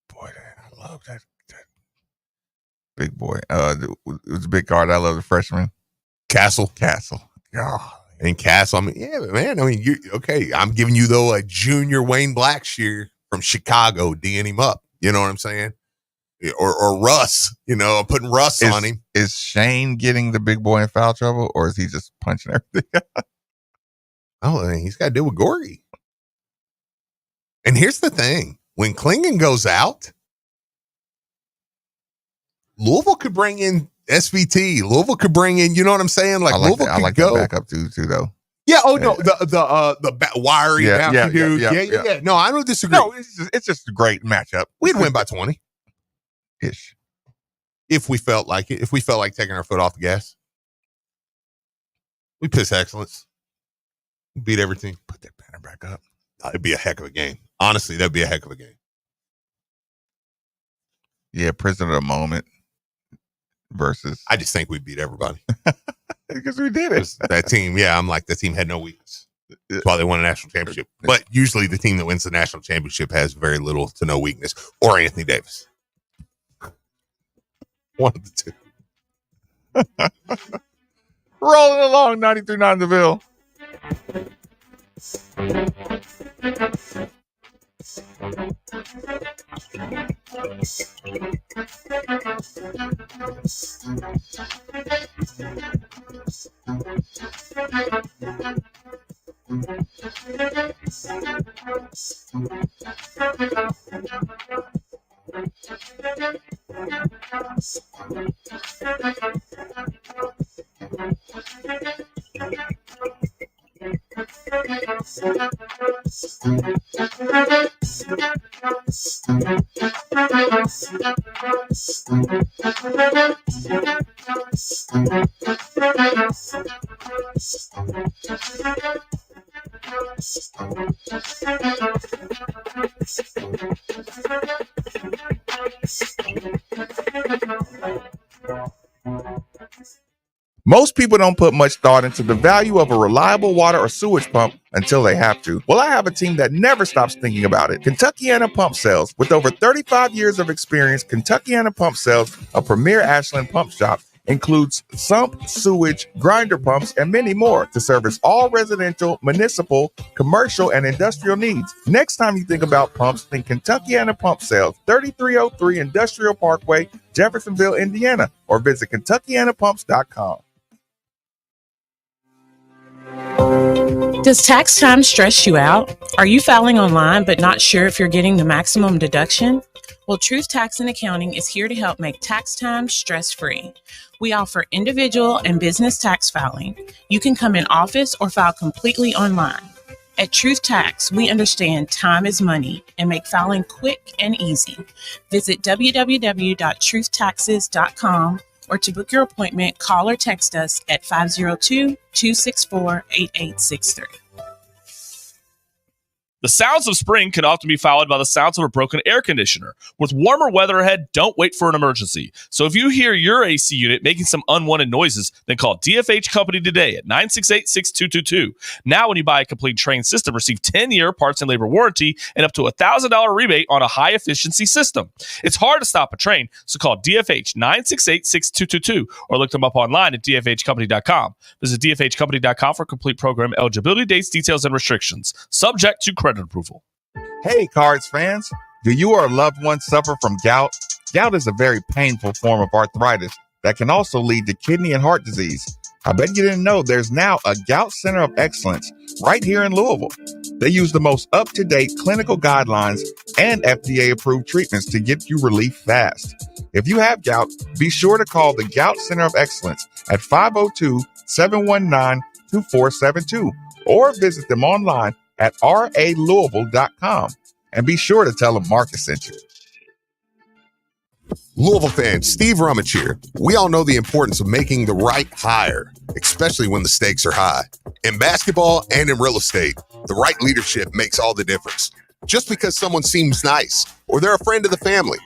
Boy, I love that. Big boy. It was a big guard. I love the freshman. Castle. God. And Castle. I mean, yeah, man. I mean, I'm giving you, though, a junior Wayne Blackshear from Chicago D'ing him up. You know what I'm saying? Or Russ. I'm putting Russ on him. Is Shane getting the big boy in foul trouble, or is he just punching everything? Oh, he's got to deal with Gorgie. And here's the thing. When Klingon goes out, Louisville could bring in SVT. Louisville could bring in, you know what I'm saying? Like Louisville could go. I like that backup too though. Yeah. Oh no, the wiry dude. Yeah. No, I don't disagree. No, it's just a great matchup. We'd win by 20 ish if we felt like it. If we felt like taking our foot off the gas, we piss excellence. We beat everything. Put that banner back up. It'd be a heck of a game. Honestly, that'd be a heck of a game. Yeah, prisoner of the moment. Versus, I just think we beat everybody because we did it. That team, I'm like, that team had no weakness. That's why they won a national championship. But usually, the team that wins the national championship has very little to no weakness. Or Anthony Davis, one of the two. Rolling along, 93.9 The Ville. Most people don't put much thought into the value of a reliable water or sewage pump until they have to. Well, I have a team that never stops thinking about it. Kentuckiana Pump Sales. With over 35 years of experience, Kentuckiana Pump Sales, a premier Ashland pump shop, includes sump, sewage, grinder pumps, and many more to service all residential, municipal, commercial, and industrial needs. Next time you think about pumps, think Kentuckiana Pump Sales, 3303 Industrial Parkway, Jeffersonville, Indiana, or visit KentuckianaPumps.com. Does tax time stress you out? Are you filing online but not sure if you're getting the maximum deduction? Well, Truth Tax and Accounting is here to help make tax time stress-free. We offer individual and business tax filing. You can come in office or file completely online. At Truth Tax, we understand time is money and make filing quick and easy. Visit www.truthtaxes.com or to book your appointment, call or text us at 502-264-8863. The sounds of spring can often be followed by the sounds of a broken air conditioner. With warmer weather ahead, don't wait for an emergency. So if you hear your AC unit making some unwanted noises, then call DFH Company today at 968-6222. Now when you buy a complete Train system, receive 10-year parts and labor warranty and up to $1,000 rebate on a high-efficiency system. It's hard to stop a Train, so call DFH 968-6222 or look them up online at dfhcompany.com. Visit dfhcompany.com for complete program eligibility, dates, details, and restrictions. Subject to credit approval. Hey, Cards fans. Do you or a loved one suffer from gout? Gout is a very painful form of arthritis that can also lead to kidney and heart disease. I bet you didn't know there's now a Gout Center of Excellence right here in Louisville. They use the most up-to-date clinical guidelines and FDA-approved treatments to get you relief fast. If you have gout, be sure to call the Gout Center of Excellence at 502-719-2472 or visit them online at ralouisville.com. And be sure to tell them Marcus sent you. Louisville fans, Steve Rummage here. We all know the importance of making the right hire, especially when the stakes are high. In basketball and in real estate, the right leadership makes all the difference. Just because someone seems nice or they're a friend of the family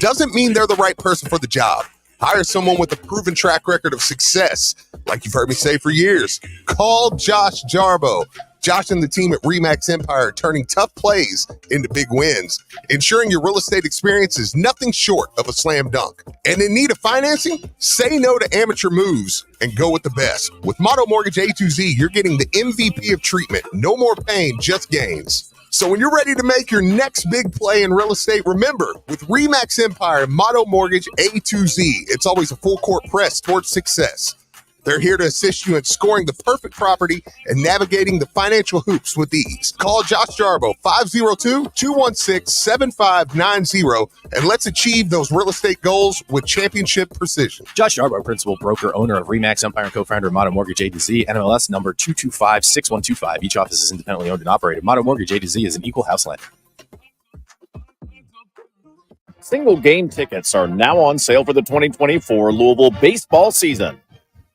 doesn't mean they're the right person for the job. Hire someone with a proven track record of success, like you've heard me say for years. Call Josh Jarbo. Josh and the team at RE/MAX Empire are turning tough plays into big wins, ensuring your real estate experience is nothing short of a slam dunk. And in need of financing? Say no to amateur moves and go with the best. With Motto Mortgage A to Z, you're getting the MVP of treatment. No more pain, just gains. So when you're ready to make your next big play in real estate, remember, with RE/MAX Empire and Motto Mortgage A to Z, it's always a full court press towards success. They're here to assist you in scoring the perfect property and navigating the financial hoops with ease. Call Josh Jarbo, 502-216-7590, and let's achieve those real estate goals with championship precision. Josh Jarbo, principal broker, owner of RE/MAX Empire and co-founder of Motto Mortgage A to Z, NMLS number 2256125. Each office is independently owned and operated. Motto Mortgage A to Z is an equal house lender. Single game tickets are now on sale for the 2024 Louisville baseball season.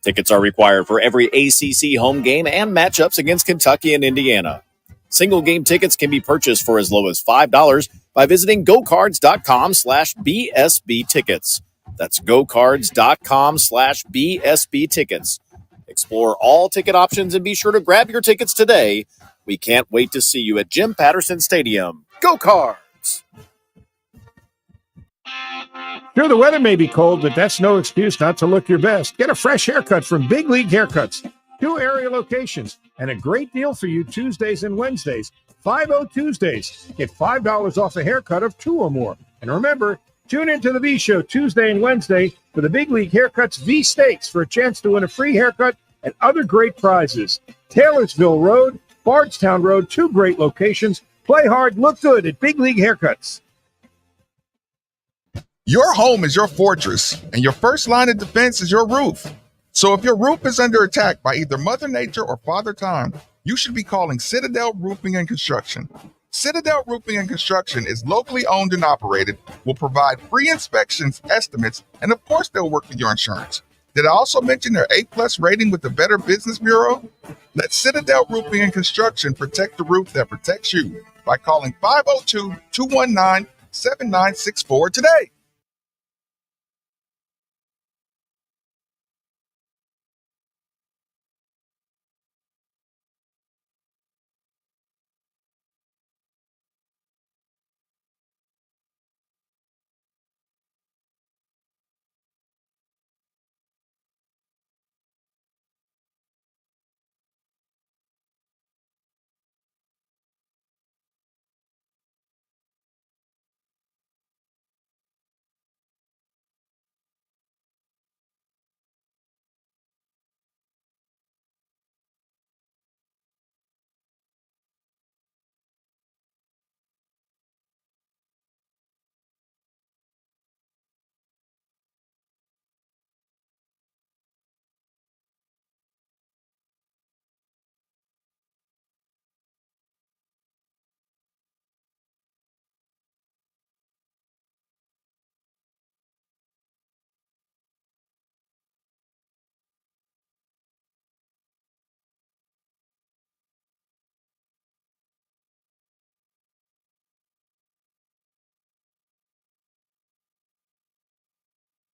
Tickets are required for every ACC home game and matchups against Kentucky and Indiana. Single game tickets can be purchased for as low as $5 by visiting gocards.com/BSB tickets. That's gocards.com/BSB tickets. Explore all ticket options and be sure to grab your tickets today. We can't wait to see you at Jim Patterson Stadium. Go Cards! Sure, the weather may be cold, but that's no excuse not to look your best. Get a fresh haircut from Big League Haircuts. 2 area locations and a great deal for you Tuesdays and Wednesdays. 50 Tuesdays. Get $5 off a haircut of 2 or more. And remember, tune into the V Show Tuesday and Wednesday for the Big League Haircuts V Stakes for a chance to win a free haircut and other great prizes. Taylorsville Road, Bardstown Road, 2 great locations. Play hard, look good at Big League Haircuts. Your home is your fortress, and your first line of defense is your roof. So if your roof is under attack by either Mother Nature or Father Time, you should be calling Citadel Roofing and Construction. Citadel Roofing and Construction is locally owned and operated, will provide free inspections, estimates, and of course they'll work with your insurance. Did I also mention their A+ rating with the Better Business Bureau? Let Citadel Roofing and Construction protect the roof that protects you by calling 502-219-7964 today.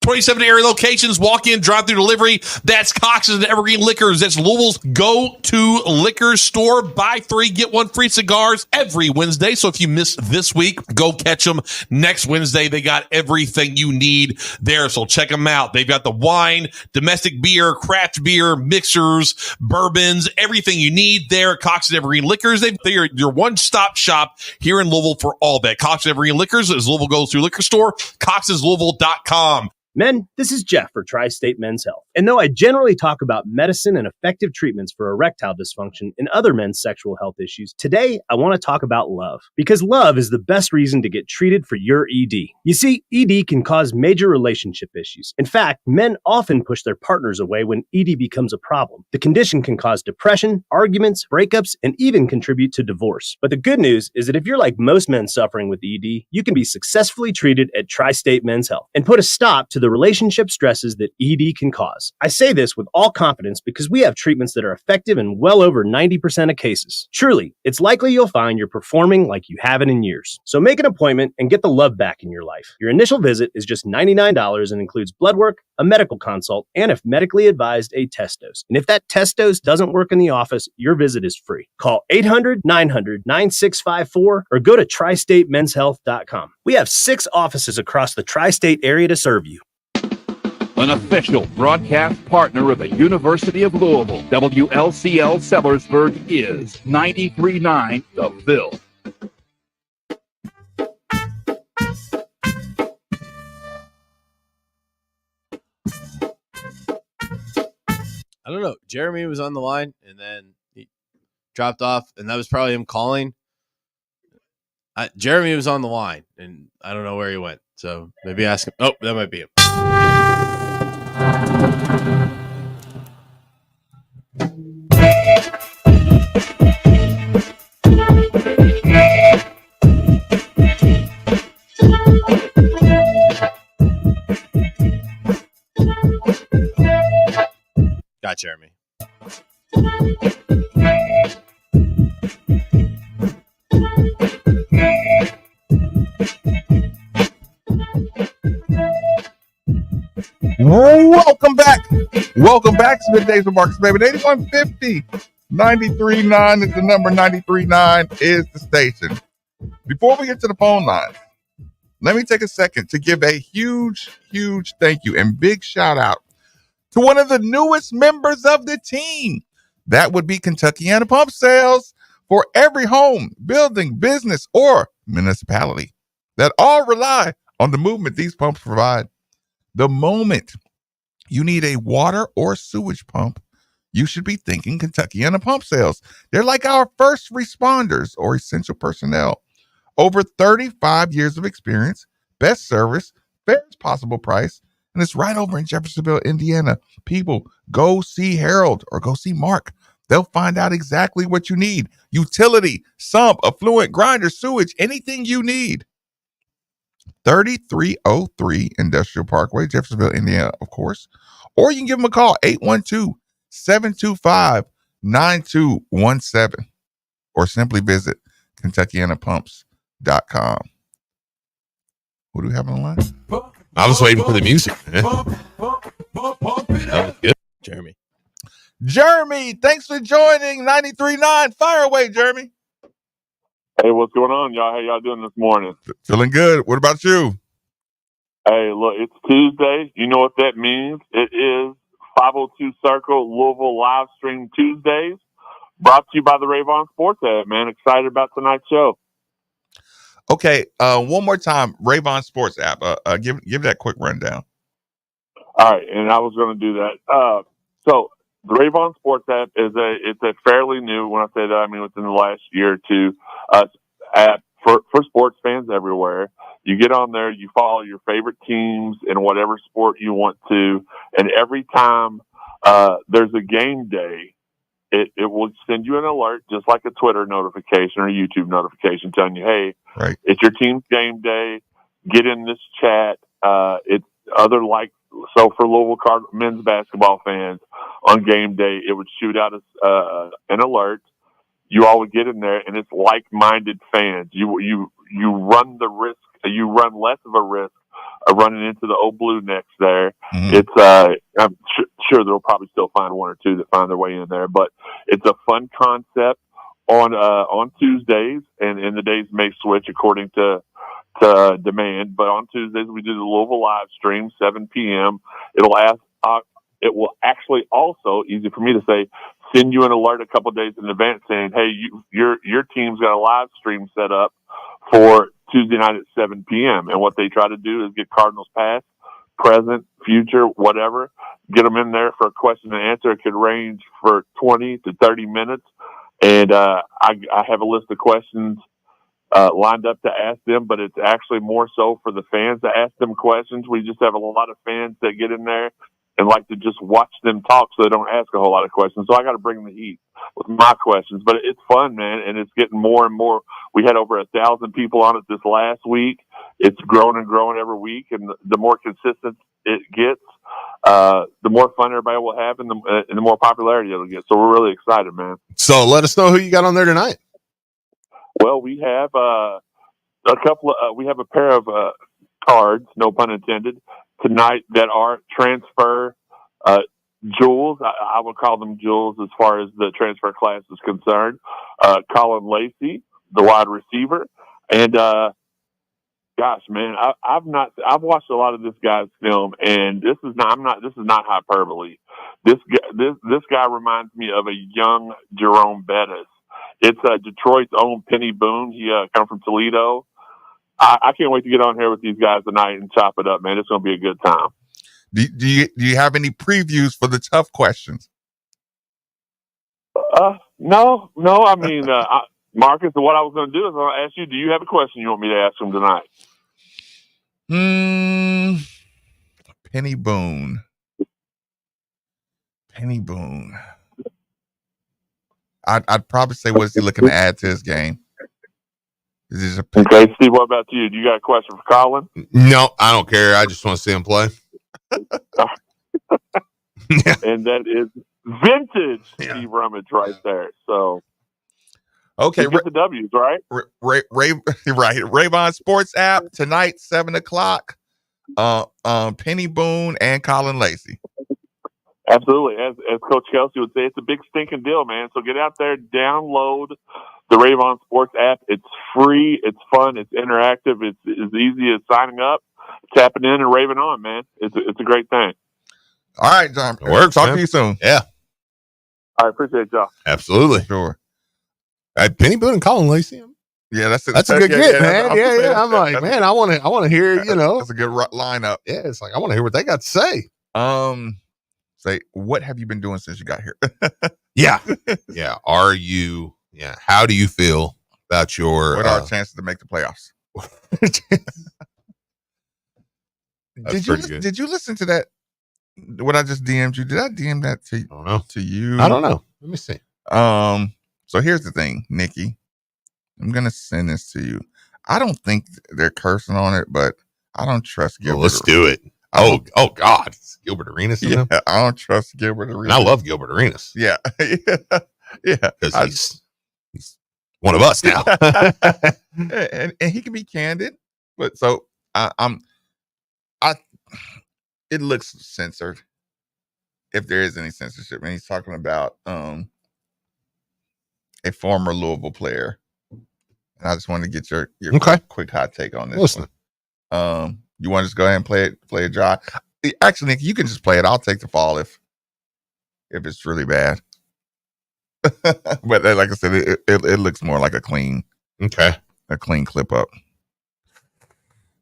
27 area locations, walk-in, drive-through delivery. That's Cox's and Evergreen Liquors. That's Louisville's go-to liquor store. Buy 3, get 1 free cigars every Wednesday. So if you missed this week, go catch them next Wednesday. They got everything you need there, so check them out. They've got the wine, domestic beer, craft beer, mixers, bourbons, everything you need there at Cox's and Evergreen Liquors. They're your one-stop shop here in Louisville for all that. Cox's and Evergreen Liquors is Louisville goes through liquor store, coxslouisville.com. Men, this is Jeff for Tri-State Men's Health. And though I generally talk about medicine and effective treatments for erectile dysfunction and other men's sexual health issues, today I want to talk about love. Because love is the best reason to get treated for your ED. You see, ED can cause major relationship issues. In fact, men often push their partners away when ED becomes a problem. The condition can cause depression, arguments, breakups, and even contribute to divorce. But the good news is that if you're like most men suffering with ED, you can be successfully treated at Tri-State Men's Health and put a stop to the relationship stresses that ED can cause. I say this with all confidence because we have treatments that are effective in well over 90% of cases. Truly, it's likely you'll find you're performing like you haven't in years. So make an appointment and get the love back in your life. Your initial visit is just $99 and includes blood work, a medical consult, and if medically advised, a test dose. And if that test dose doesn't work in the office, your visit is free. Call 800-900-9654 or go to tristatemenshealth.com. We have 6 offices across the tri-state area to serve you. An official broadcast partner of the University of Louisville, WLCL Sellersburg is 93.9 The Ville. I don't know. Jeremy was on the line and then he dropped off, and that was probably him calling. Jeremy was on the line and I don't know where he went. So maybe ask him. Oh, that might be him. Got Jeremy. Welcome back. Welcome back to Middays with Marcus, baby. 8150 93.9 is the number. 93.9 is the station. Before we get to the phone line, let me take a second to give a huge thank you and big shout out to one of the newest members of the team. That would be Kentuckiana Pump Sales. For every home, building, business, or municipality that all rely on the movement these pumps provide. The moment you need a water or sewage pump, you should be thinking Kentuckiana Pump Sales. They're like our first responders or essential personnel. Over 35 years of experience, best service, fairest possible price, and it's right over in Jeffersonville, Indiana. People, go see Harold or go see Mark. They'll find out exactly what you need. Utility, sump, affluent, grinder, sewage, anything you need. 3303 Industrial Parkway, Jeffersonville, Indiana, of course. Or you can give them a call, 812-725-9217. Or simply visit KentuckianaPumps.com. Who do we have on the line? I was waiting for the music. That was good. Jeremy, thanks for joining 93.9. Fire away, Jeremy. Hey, what's going on, y'all? How y'all doing this morning? Feeling good. What about you? Hey, look, it's Tuesday. You know what that means? It is 502 Circle Louisville Live Stream Tuesdays, brought to you by the Ravon Sports app, man. Excited about tonight's show. Okay, one more time, Ravon Sports app. Give that quick rundown. All right, and I was going to do that. So the Ravon Sports app it's a fairly new. When I say that, I mean within the last year or two. App for sports fans everywhere. You get on there, you follow your favorite teams in whatever sport you want to, and every time there's a game day, it will send you an alert, just like a Twitter notification or a YouTube notification, telling you, hey, right, it's your team's game day. Get in this chat. It's other like so for Louisville men's basketball fans on game day, it would shoot out an alert. You all would get in there, and it's like-minded fans. You run the risk. You run less of a risk running into the old Blue Necks there. Mm-hmm. It's I'm sure they'll probably still find one or two that find their way in there, but it's a fun concept on Tuesdays, and the days may switch according to demand. But on Tuesdays we do the Louisville live stream, 7 p.m. It will actually also, easy for me to say, send you an alert a couple of days in advance saying, hey, your team's got a live stream set up for Tuesday night at 7 p.m. And what they try to do is get Cardinals past, present, future, whatever, get them in there for a question and answer. It could range for 20 to 30 minutes. And I have a list of questions lined up to ask them, but it's actually more so for the fans to ask them questions. We just have a lot of fans that get in there and like to just watch them talk so they don't ask a whole lot of questions. So I got to bring the heat with my questions. But it's fun, man, and it's getting more and more. We had over 1,000 people on it this last week. It's growing and growing every week, and the more consistent it gets, the more fun everybody will have, and the more popularity it'll get. So we're really excited, man. So let us know who you got on there tonight. Well, we have a couple of we have a pair of cards, no pun intended, tonight that are transfer jewels. I would call them jewels as far as the transfer class is concerned. Colin Lacey, the wide receiver, and gosh, man, I've watched a lot of this guy's film, and this is not hyperbole. This guy reminds me of a young Jerome Bettis. It's Detroit's own Penny Boone. He comes from Toledo. I can't wait to get on here with these guys tonight and chop it up, man. It's going to be a good time. Do you have any previews for the tough questions? No. I mean, Marcus, what I was going to do is I'm going to ask you, do you have a question you want me to ask him tonight? Penny Boone. I'd probably say, what is he looking to add to his game? Okay, Steve, what about you? Do you got a question for Colin? No, I don't care. I just want to see him play. And that is vintage Steve Rummage right there. So, okay, get the W's, right? Right. Rayvon Sports app tonight, 7:00. Penny Boone and Colin Lacey. Absolutely. As Coach Kelsey would say, it's a big stinking deal, man. So get out there, download the Rayvon Sports app. It's free. It's fun. It's interactive. It's as easy as signing up, tapping in, and raving on, man. It's a great thing. All right, John. It works. Talk man. to you soon. Yeah. I appreciate y'all. Absolutely. Sure. Penny Boone and Colin Lacey. Yeah, that's a good get, man. Yeah. I'm like, man, I want to hear. That's a good lineup. Yeah, it's like I want to hear what they got to say. Say, what have you been doing since you got here? Yeah. Are you? Yeah. How do you feel about your? What are our chances to make the playoffs? Did you listen to that? What I just DM'd you? Did I DM that to? I don't know. To you? I don't know. Let me see. So here's the thing, Nikki. I'm gonna send this to you. I don't think they're cursing on it, but I don't trust Gilbert. Well, let's do it. Oh God, it's Gilbert Arenas. Yeah, I don't trust Gilbert Arenas. And I love Gilbert Arenas. Yeah, because he's one of us now, and he can be candid. But so it looks censored, if there is any censorship. And he's talking about a former Louisville player. And I just wanted to get your quick hot take on this. Listen. You want to just go ahead and play it dry? Actually, Nick, you can just play it. I'll take the fall if it's really bad. But like I said, it looks more like a clean clip up.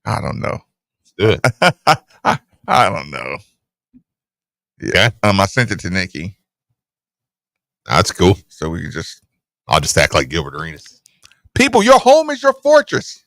I don't know. Let's do it. I don't know. Yeah. I sent it to Nikki. That's cool. So we can I'll just act like Gilbert Arenas. People, your home is your fortress.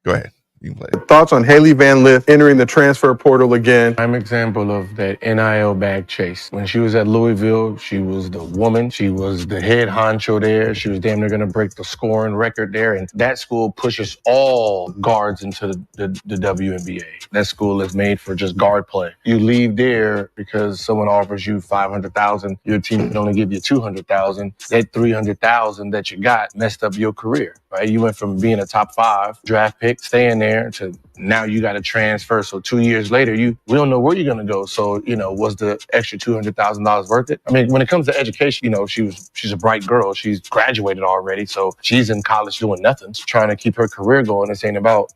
Go ahead. You can play it. Thoughts on Haley Van Lith entering the transfer portal again? I'm an example of that NIL bag chase. When she was at Louisville, she was the woman. She was the head honcho there. She was damn near going to break the scoring record there. And that school pushes all guards into the WNBA. That school is made for just guard play. You leave there because someone offers you $500,000. Your team can only give you $200,000. That $300,000 that you got messed up your career. right? You went from being a top 5 draft pick, staying there, to now you got to transfer. So 2 years later, we don't know where you're going to go. So, was the extra $200,000 worth it? I mean, when it comes to education, she's a bright girl. She's graduated already. So she's in college doing nothing, trying to keep her career going. This ain't about,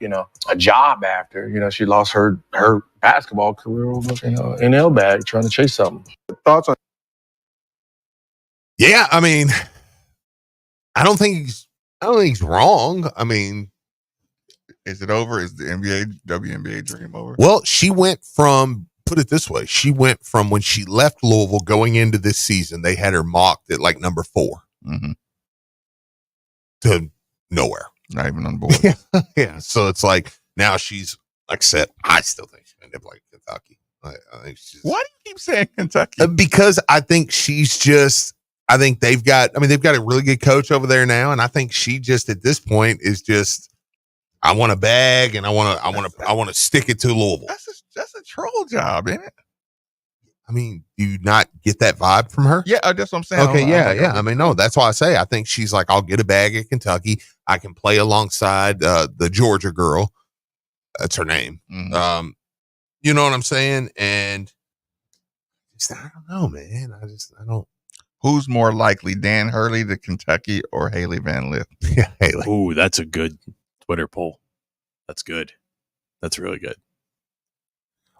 a job after. She lost her basketball career over, an L bag trying to chase something. Thoughts on? Yeah, I mean, I don't think he's wrong. I mean, is it over? Is the WNBA dream over? Well, she went from, put it this way, she went from when she left Louisville going into this season, they had her mocked at like number 4 to nowhere. Not even on board. Yeah. So it's like now she's, like I said, I still think she's going to end up like Kentucky. I think why do you keep saying Kentucky? Because I think I think they've got a really good coach over there now. And I think she just at this point is just, I want a bag and I want to stick it to Louisville. That's a troll job, isn't it? I mean, do you not get that vibe from her? Yeah, that's what I'm saying. Okay, yeah. I mean, no, that's why I say I think she's like, I'll get a bag at Kentucky. I can play alongside the Georgia girl. That's her name. Mm-hmm. You know what I'm saying? And I don't know, man. I don't. Who's more likely, Dan Hurley to Kentucky or Haley Van Lith? Yeah, Haley. Ooh, that's a good Twitter poll. That's good. That's really good.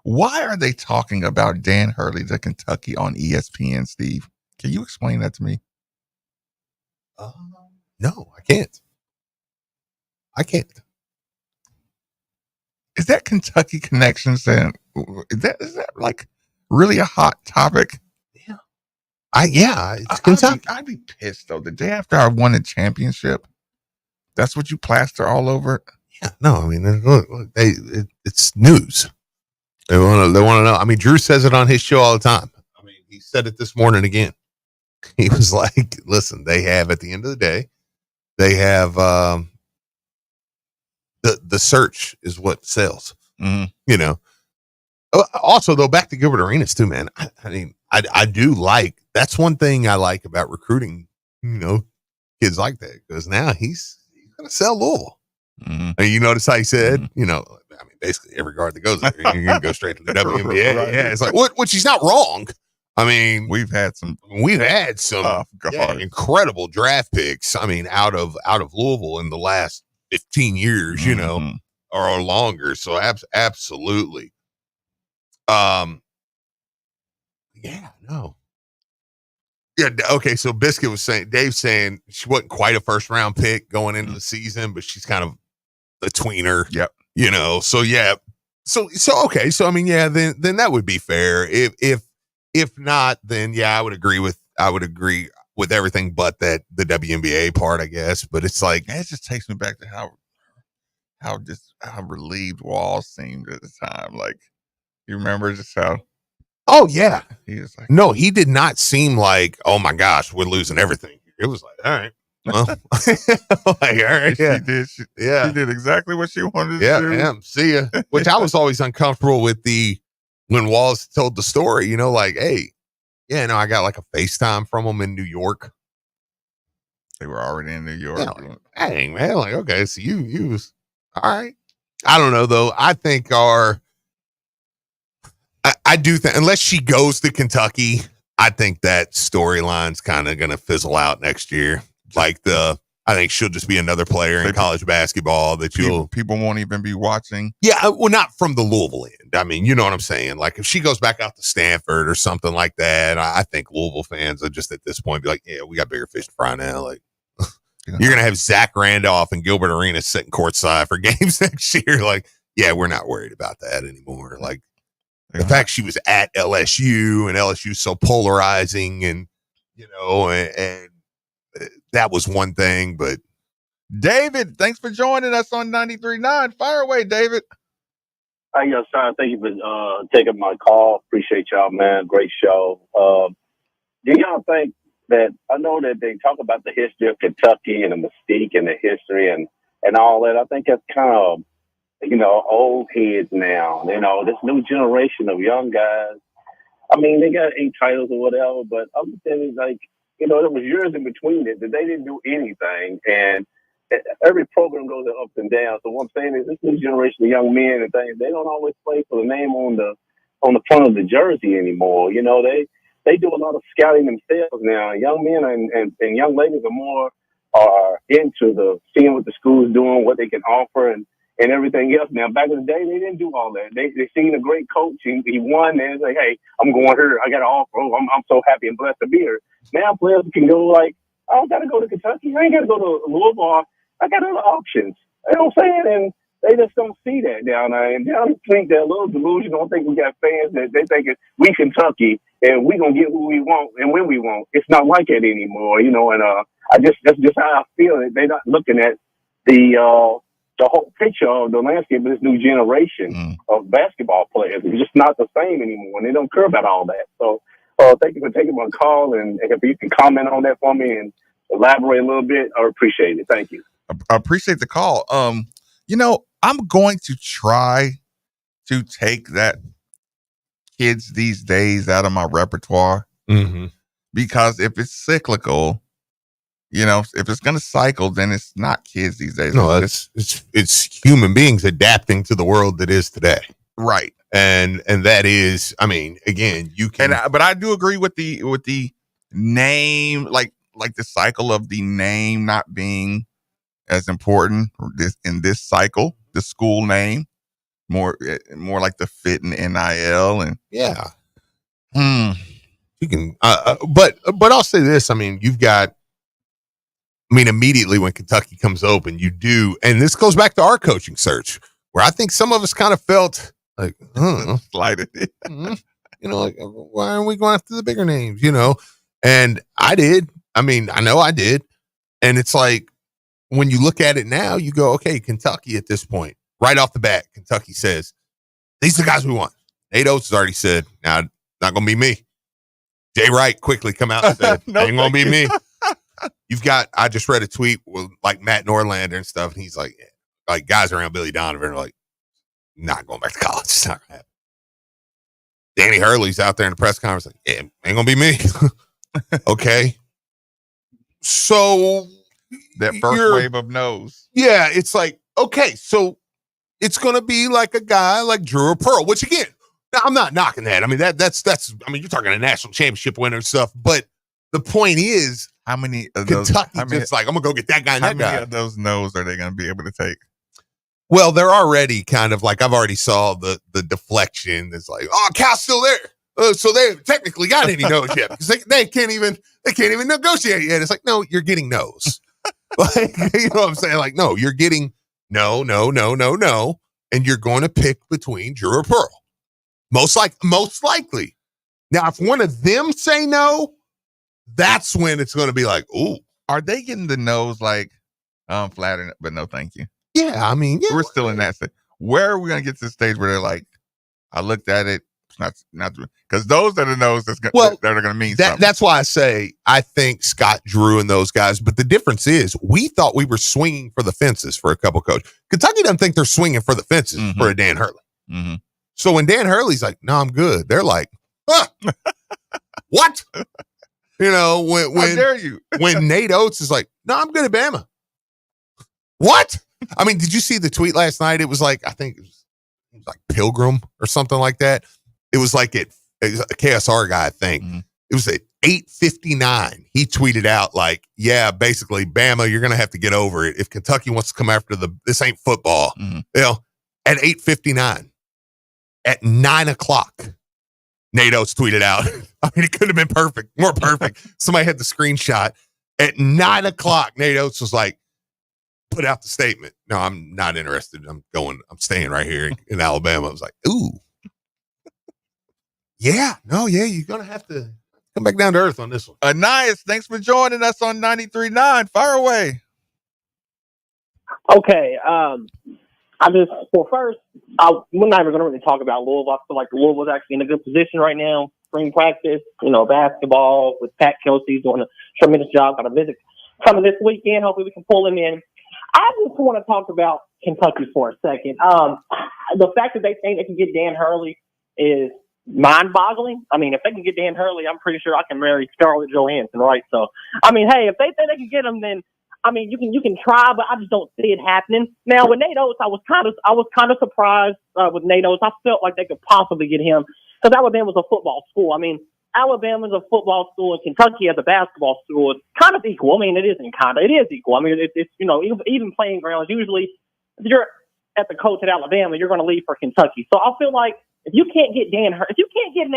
Why are they talking about Dan Hurley to Kentucky on ESPN, Steve? Can you explain that to me? No, I can't. Is that Kentucky connection saying, is that like really a hot topic? It's Kentucky. I'd be pissed though. The day after I won a championship, that's what you plaster all over. Yeah, no, I mean, it's news. They want to know. I mean, Drew says it on his show all the time. I mean, he said it this morning again. He was like, listen, they have, at the end of the day, they have the search is what sells. Mm-hmm. Also, though, back to Gilbert Arenas too, man. I mean, I do like, that's one thing I like about recruiting, kids like that, because now he's going to sell Louisville. Mm-hmm. And you notice how he said, I mean, basically every guard that goes there, you're going to go straight to the WNBA. Right. Yeah, it's like, which he's not wrong. I mean, we've had some incredible draft picks. I mean, out of Louisville in the last 15 years, or longer. So absolutely. Yeah, no. Yeah, okay. So Biscuit was saying, Dave's saying she wasn't quite a first round pick going into the season, but she's kind of a tweener. Yep. So yeah. So okay. So I mean, yeah, then that would be fair. If not, then yeah, I would agree with everything but that the WNBA part, I guess. But it's like, it just takes me back to how relieved Walls seemed at the time. Like, you remember just how? Oh yeah. He was like, no, he did not seem like, oh my gosh, we're losing everything. It was like, all right. Well, like, all right, yeah. She did exactly what she wanted to do. Yeah, see ya. Which I was always uncomfortable with when Walls told the story, like, hey, yeah, no, I got like a FaceTime from him in New York. They were already in New York. Yeah, like, dang, man. Like, okay, so you was all right. I don't know though. I think I do think, unless she goes to Kentucky, I think that storyline's kind of going to fizzle out next year. Like I think she'll just be another player in college basketball that people won't even be watching. Yeah, well, not from the Louisville end. I mean, you know what I'm saying? Like if she goes back out to Stanford or something like that, I think Louisville fans are just at this point be like, yeah, we got bigger fish to fry now. Like you're going to have Zach Randolph and Gilbert Arenas sitting courtside for games next year. Like, yeah, we're not worried about that anymore. Like the fact she was at LSU and LSU's so polarizing and that was one thing, but David, thanks for joining us on 93.9. Fire away, David. Hi, yes, sir. Thank you for taking my call. Appreciate y'all, man. Great show. Do y'all think that, I know that they talk about the history of Kentucky and the mystique and the history and all that. I think that's kind of, old heads now. This new generation of young guys. I mean, they got 8 titles or whatever, but I'm saying is like, there was years in between it that they didn't do anything. And every program goes up and down. So what I'm saying is this new generation of young men and things, they don't always play for the name on the front of the jersey anymore. You know, they do a lot of scouting themselves now. Young men and young ladies are into the seeing what the school's doing, what they can offer, and everything else. Now, back in the day, they didn't do all that. They seen a great coach, he won, and it's like, hey, I'm going here. I got an offer. Oh, I'm so happy and blessed to be here. Now players can go like, I don't got to go to Kentucky. I ain't got to go to Louisville. I got other options. You know what I'm saying? And they just don't see that down there. And I think they're a little delusional. I think we got fans that they think we Kentucky and we going to get who we want and when we want. It's not like that anymore, you know. And that's just how I feel. They're not looking at the whole picture of the landscape of this new generation of basketball players. It's just not the same anymore, and they don't care about all that. So thank you for taking my call, and if you can comment on that for me and elaborate a little bit, I appreciate it. Thank you. I appreciate the call. You know, I'm going to try to take that kids these days out of my repertoire because if it's cyclical, you know, if it's going to cycle, then it's not kids these days. No, it's human beings adapting to the world that is today. Right. And that is, I mean, again, you can, but I do agree with the name, like the cycle of the name not being as important in this cycle, the school name, more like the fit and NIL and yeah. You can, but I'll say this. I mean, immediately when Kentucky comes open, you do, and this goes back to our coaching search, where I think some of us kind of felt like, slighted. You know, like, why aren't we going after the bigger names? You know, and I did. I mean, I know I did, and it's like when you look at it now, you go, okay, Kentucky at this point, right off the bat, Kentucky says these are the guys we want. Nate Oates has already said, "Now, not gonna be me." Jay Wright quickly come out and said, "Ain't gonna be me." You've got, I just read a tweet with like Matt Norlander and stuff, and he's like guys around Billy Donovan are like, not going back to college. It's not gonna happen. Danny Hurley's out there in the press conference like, yeah, ain't gonna be me. Okay. So that first wave of no's. Yeah, it's like, okay, so it's gonna be like a guy like Drew or Pearl, which again, now I'm not knocking that. I mean, that's I mean, you're talking a national championship winner and stuff, but the point is, how many of those? Kentucky just like, I'm gonna go get that guy and that guy. How many of those no's are they gonna be able to take? Well, they're already kind of like, I've already saw the deflection. It's like, oh, Cal's still there. So they haven't technically got any no's yet because they can't even negotiate yet. It's like, no, you're getting no's. Like, you know what I'm saying? Like, no, you're getting no, and you're going to pick between Drew or Pearl. Most likely. Now, if one of them say no, that's when it's going to be like, ooh. Are they getting the no's like, I'm flattered, but no, thank you? Yeah, I mean, yeah. We're still in that stage. Where are we going to get to the stage where they're like, I looked at it, it's not because those are the no's that are going to mean something. That's why I say I think Scott Drew and those guys, but the difference is we thought we were swinging for the fences for a couple coaches. Kentucky doesn't think they're swinging for the fences for a Dan Hurley. So when Dan Hurley's like, no, I'm good, they're like, what? You know, when how dare you? When Nate Oates is like, no, I'm good at Bama. What? I mean, did you see the tweet last night? It was like, I think it was like Pilgrim or something like that. It was like it was a KSR guy, I think. It was at 8:59. He tweeted out like, yeah, basically, Bama, you're going to have to get over it. If Kentucky wants to come after this ain't football. You know, at 8:59. At 9:00, Nate Oates tweeted out. I mean, it could have been more perfect. Somebody had the screenshot. At 9:00, Nate Oates was like, put out the statement. No, I'm not interested. I'm staying right here in Alabama. I was like, ooh. Yeah, you're going to have to come back down to earth on this one. Anais, thanks for joining us on 93.9. Fire away. Okay. First, we're not even going to really talk about Louisville. I feel like Louisville's actually in a good position right now. Spring practice, basketball with Pat Kelsey doing a tremendous job. Got a visit coming this weekend. Hopefully we can pull him in. I just want to talk about Kentucky for a second. The fact that they think they can get Dan Hurley is mind-boggling. I mean, if they can get Dan Hurley, I'm pretty sure I can marry Scarlett Johansson, right? So, I mean, hey, if they think they can get him, then I mean, you can try, but I just don't see it happening. Now with Nate Oates, I was kind of surprised with Nate Oates. I felt like they could possibly get him because Alabama's a football school. I mean, Alabama's a football school and Kentucky as a basketball school. It's kind of equal. I mean, it isn't kind of. It is equal. I mean, it's even playing grounds. Usually, if you're at the coach at Alabama, you're going to leave for Kentucky. So I feel like if you can't get Nate Oates, you can't get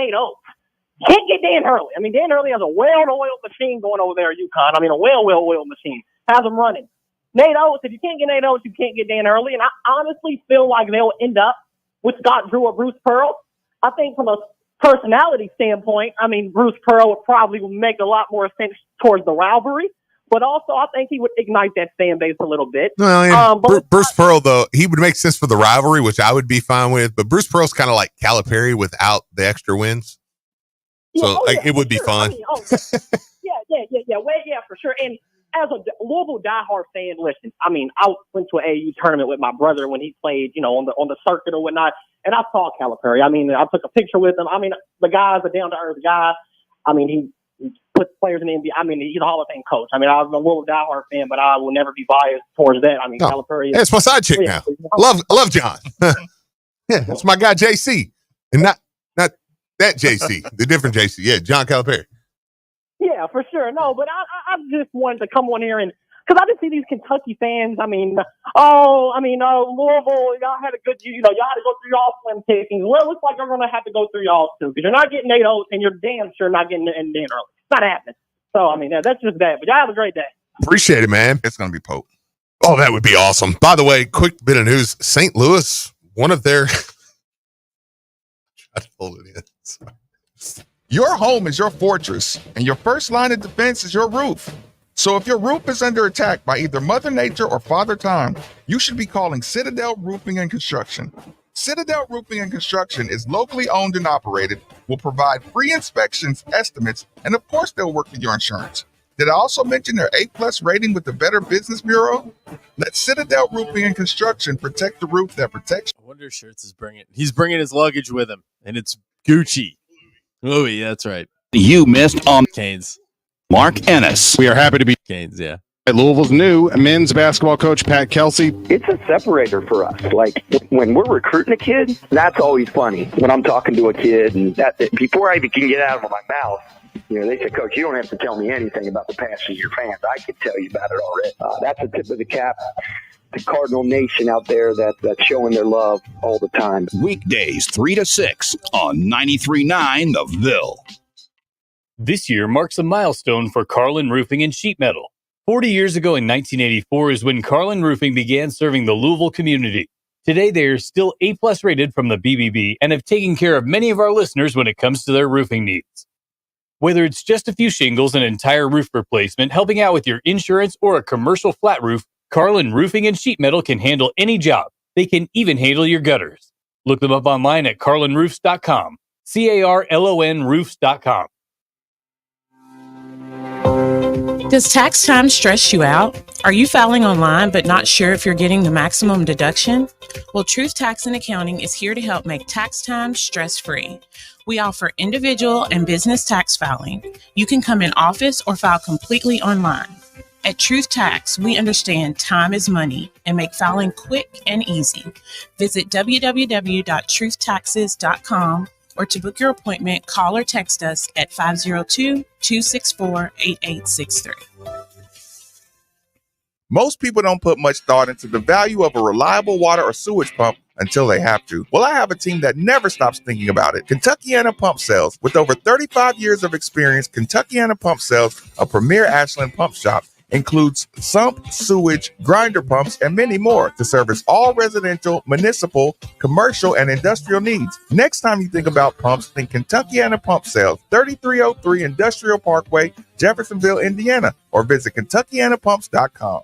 Dan Hurley. I mean, Dan Hurley has a well-oiled machine going over there at Yukon. I mean, a well-oiled machine. Has them running. Nate Oates, if you can't get Nate Oates, you can't get Dan Hurley. And I honestly feel like they'll end up with Scott Drew or Bruce Pearl. I think from a personality standpoint, I mean, Bruce Pearl would probably make a lot more sense towards the rivalry. But also, I think he would ignite that fan base a little bit. Well, Bruce Pearl, though, he would make sense for the rivalry, which I would be fine with. But Bruce Pearl's kind of like Calipari without the extra wins. So it would be fun. I mean, yeah, for sure. And as a Louisville diehard fan, listen, I mean, I went to an AAU tournament with my brother when he played, on the circuit or whatnot, and I saw Calipari. I mean, I took a picture with him. I mean, the guy's a down-to-earth guy. I mean, he puts players in the NBA. I mean, he's a Hall of Fame coach. I mean, I was a Louisville diehard fan, but I will never be biased towards that. I mean, Calipari. That's my side chick now. I love John. Yeah, that's my guy JC, and not that JC, the different JC. Yeah, John Calipari. Yeah, for sure. No, but I just wanted to come on here and because I just see these Kentucky fans. I mean, Louisville, y'all had a good, y'all had to go through y'all slim pickings. Well, it looks like you're going to have to go through y'all too because you're not getting Nate Oates and you're damn sure not getting Dan Early. It's not happening. So, I mean, that's just that. But y'all have a great day. Appreciate it, man. It's going to be Pope. Oh, that would be awesome. By the way, quick bit of news. St. Louis, one of their... I hold it in. Sorry. Your home is your fortress, and your first line of defense is your roof. So if your roof is under attack by either Mother Nature or Father Time, you should be calling Citadel Roofing and Construction. Citadel Roofing and Construction is locally owned and operated, will provide free inspections, estimates, and of course they'll work with your insurance. Did I also mention their A+ rating with the Better Business Bureau? Let Citadel Roofing and Construction protect the roof that protects. I wonder if Shirts is bringing. He's bringing his luggage with him, and it's Gucci. Louis, that's right. You missed on Canes. Mark Ennis. We are happy to be Canes, yeah. Louisville's new men's basketball coach, Pat Kelsey. It's a separator for us. Like when we're recruiting a kid, that's always funny. When I'm talking to a kid and before I even can get out of my mouth, they say, Coach, you don't have to tell me anything about the past of your fans. I can tell you about it already. That's a tip of the cap. The Cardinal Nation out there that's showing their love all the time. Weekdays 3 to 6 on 93.9 The Ville. This year marks a milestone for Carlin Roofing and Sheet Metal. 40 years ago in 1984 is when Carlin Roofing began serving the Louisville community. Today they are still A+ rated from the BBB and have taken care of many of our listeners when it comes to their roofing needs. Whether it's just a few shingles, an entire roof replacement, helping out with your insurance, or a commercial flat roof, Carlin Roofing and Sheet Metal can handle any job. They can even handle your gutters. Look them up online at carlinroofs.com. CARLON roofs.com. Does tax time stress you out? Are you filing online but not sure if you're getting the maximum deduction? Well, Truth Tax and Accounting is here to help make tax time stress-free. We offer individual and business tax filing. You can come in office or file completely online. At Truth Tax, we understand time is money and make filing quick and easy. Visit www.truthtaxes.com or to book your appointment, call or text us at 502-264-8863. Most people don't put much thought into the value of a reliable water or sewage pump until they have to. Well, I have a team that never stops thinking about it. Kentuckiana Pump Sales. With over 35 years of experience, Kentuckiana Pump Sales, a premier Ashland pump shop, includes sump, sewage, grinder pumps, and many more to service all residential, municipal, commercial, and industrial needs. Next time you think about pumps, think Kentuckiana Pump Sales, 3303 Industrial Parkway, Jeffersonville, Indiana, or visit KentuckianaPumps.com.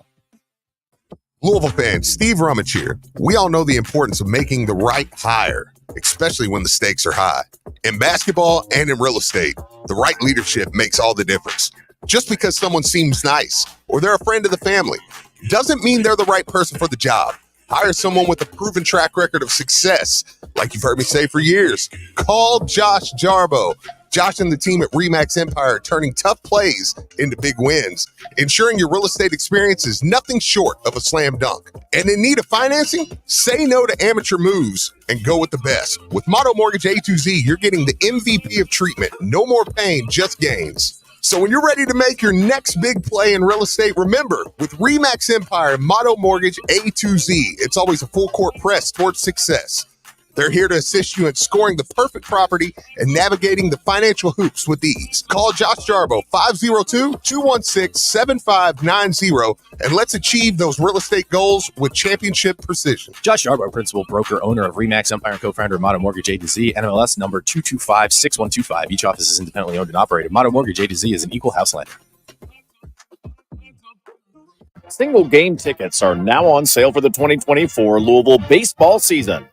Louisville fans, Steve Rummage here. We all know the importance of making the right hire, especially when the stakes are high. In basketball and in real estate, the right leadership makes all the difference. Just because someone seems nice or they're a friend of the family doesn't mean they're the right person for the job. Hire someone with a proven track record of success. Like you've heard me say for years, call Josh Jarbo. Josh and the team at RE/MAX Empire are turning tough plays into big wins, ensuring your real estate experience is nothing short of a slam dunk. And in need of financing? Say no to amateur moves and go with the best. With Motto Mortgage A to Z, you're getting the MVP of treatment. No more pain, just gains. So when you're ready to make your next big play in real estate, remember, with RE/MAX Empire and Motto Mortgage A to Z, it's always a full court press towards success. They're here to assist you in scoring the perfect property and navigating the financial hoops with ease. Call Josh Jarbo, 502-216-7590, and let's achieve those real estate goals with championship precision. Josh Jarbo, principal, broker, owner of RE/MAX Empire and co-founder of Motto Mortgage A to Z, NMLS number 2256125. Each office is independently owned and operated. Motto Mortgage A to Z is an equal house lender. Single game tickets are now on sale for the 2024 Louisville baseball season.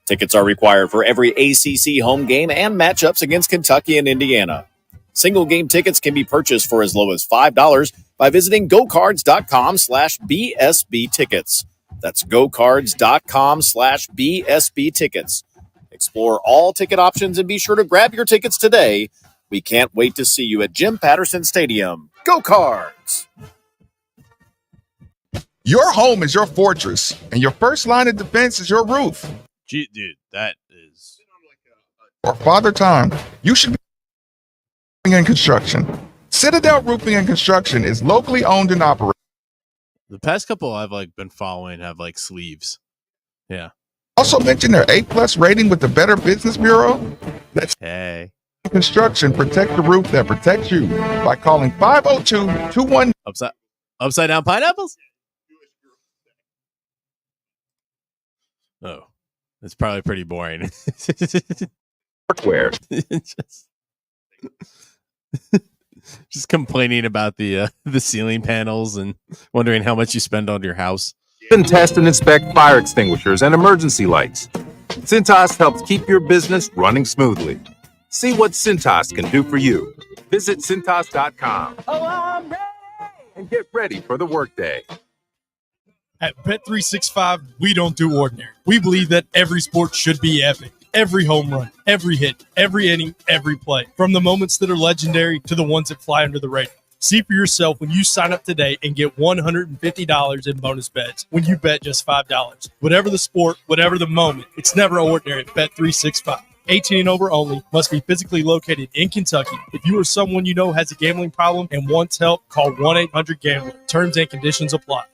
Tickets are required for every ACC home game and matchups against Kentucky and Indiana. Single game tickets can be purchased for as low as $5 by visiting gocards.com/BSB tickets. That's gocards.com/BSB tickets. Explore all ticket options and be sure to grab your tickets today. We can't wait to see you at Jim Patterson Stadium. Go Cards! Your home is your fortress, and your first line of defense is your roof. Dude, that is. For Father Time, you should be in construction. Citadel Roofing and Construction is locally owned and operated. The past couple I've been following have sleeves. Yeah. Also mention their A+ rating with the Better Business Bureau. That's construction. Protect the roof that protects you by calling 502-21 upside down pineapples. Oh, it's probably pretty boring. Where? Just complaining about the ceiling panels and wondering how much you spend on your house. Even test and inspect fire extinguishers and emergency lights. Cintas helps keep your business running smoothly. See what Cintas can do for you. Visit Cintas.com. Oh, I'm ready! And get ready for the workday. At Bet365, we don't do ordinary. We believe that every sport should be epic. Every home run, every hit, every inning, every play. From the moments that are legendary to the ones that fly under the radar. See for yourself when you sign up today and get $150 in bonus bets when you bet just $5. Whatever the sport, whatever the moment, it's never ordinary at Bet365. 18 and over only. Must be physically located in Kentucky. If you or someone you know has a gambling problem and wants help, call 1-800-GAMBLER. Terms and conditions apply.